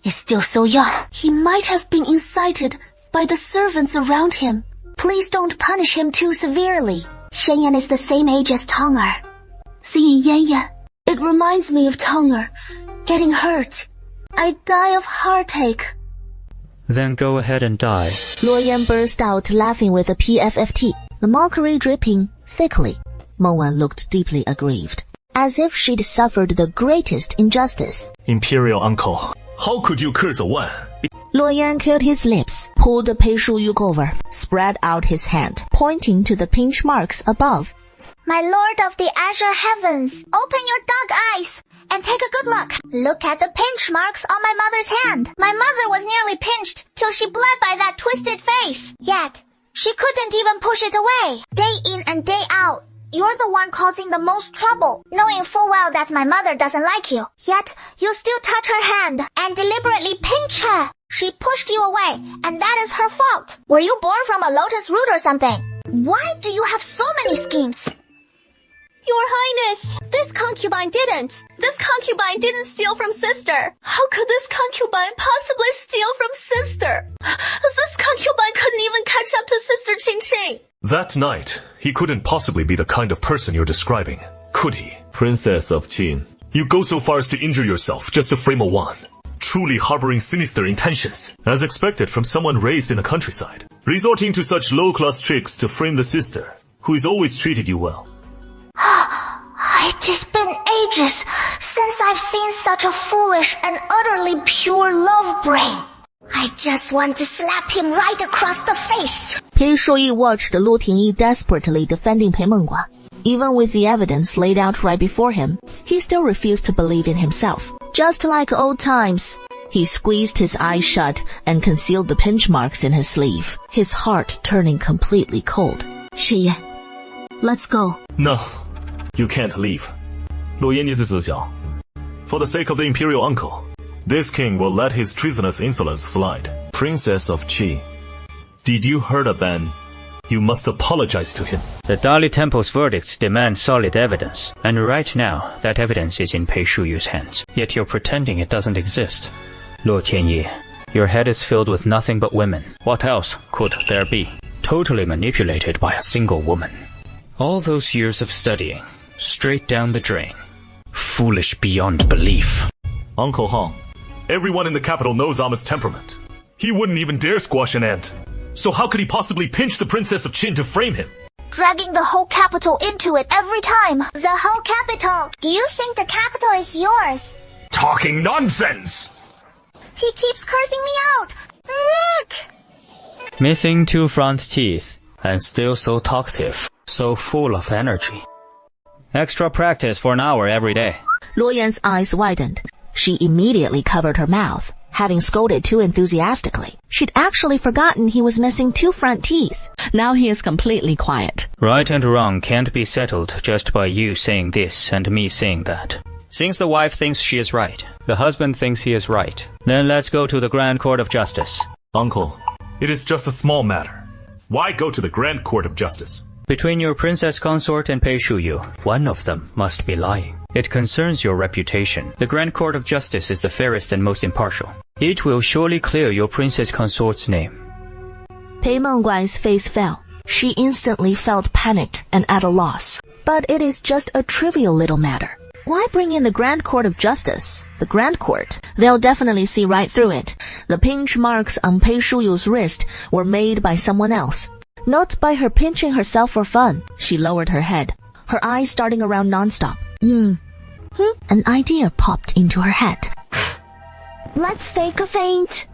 is still so young. He might have been incited by the servants around him. Please don't punish him too severely. Shenyan is the same age as Tong'er. Seeing Yan, it reminds me of Tong'er getting hurt. I die of heartache. Then go ahead and die. Luoyan burst out laughing with a PFFT, the mockery dripping thickly. Mengwan looked deeply aggrieved, as if she'd suffered the greatest injustice. Imperial Uncle, how could you curse a Wan? Luoyan curled his lips, pulled Pei Shuyuk over, spread out his hand, pointing to the pinch marks above. My lord of the azure heavens, open your dog eyes and take a good look. Look at the pinch marks on my mother's hand. My mother was nearly pinched till she bled by that twisted face. Yet, she couldn't even push it away. Day in and day out, you're the one causing the most trouble, knowing full well that my mother doesn't like you. Yet, you still touch her hand and deliberately pinch her. She pushed you away, and that is her fault. Were you born from a lotus root or something? Why do you have so many schemes? Your Highness, this concubine didn't. This concubine didn't steal from sister. How could this concubine possibly steal from sister? This concubine couldn't even catch up to Sister Qingqing. That night, he couldn't possibly be the kind of person you're describing, could he? Princess of Qin, you go so far as to injure yourself just to frame a Wan, truly harboring sinister intentions, as expected from someone raised in the countryside, resorting to such low-class tricks to frame the sister, who has always treated you well. It has been ages since I've seen such a foolish and utterly pure love brain. I just want to slap him right across the face. Pei Shuyi watched Lu Tingyi desperately defending Pei Mengguan. Even with the evidence laid out right before him, he still refused to believe in himself. Just like old times, he squeezed his eyes shut and concealed the pinch marks in his sleeve, his heart turning completely cold. Shiyan, let's go. No, you can't leave. For the sake of the imperial uncle, this king will let his treasonous insolence slide. Princess of Qi, did you hurt a ban? You must apologize to him. The Dali Temple's verdicts demand solid evidence, and right now, that evidence is in Pei Shuyu's hands. Yet you're pretending it doesn't exist. Luo Tianyi, your head is filled with nothing but women. What else could there be? Totally manipulated by a single woman. All those years of studying, straight down the drain. Foolish beyond belief. Uncle Hong, everyone in the capital knows Amen's temperament. He wouldn't even dare squash an ant. So how could he possibly pinch the Princess of Qin to frame him? Dragging the whole capital into it every time. The whole capital. Do you think the capital is yours? Talking nonsense! He keeps cursing me out. Look! Missing 2 front teeth, and still so talkative, so full of energy. Extra practice for an hour every day. Luoyan's eyes widened. She immediately covered her mouth, having scolded too enthusiastically. She'd actually forgotten he was missing 2 front teeth. Now he is completely quiet. Right and wrong can't be settled just by you saying this and me saying that. Since the wife thinks she is right, the husband thinks he is right, then let's go to the Grand Court of Justice. Uncle, it is just a small matter. Why go to the Grand Court of Justice? Between your princess consort and Pei Shuyu, one of them must be lying. It concerns your reputation. The Grand Court of Justice is the fairest and most impartial. It will surely clear your princess consort's name. Pei Mengguan's face fell. She instantly felt panicked and at a loss. But it is just a trivial little matter. Why bring in the Grand Court of Justice? The Grand Court. They'll definitely see right through it. The pinch marks on Pei Shuyu's wrist were made by someone else. Not by her pinching herself for fun. She lowered her head, her eyes starting around nonstop. An idea popped into her head. Let's fake a faint.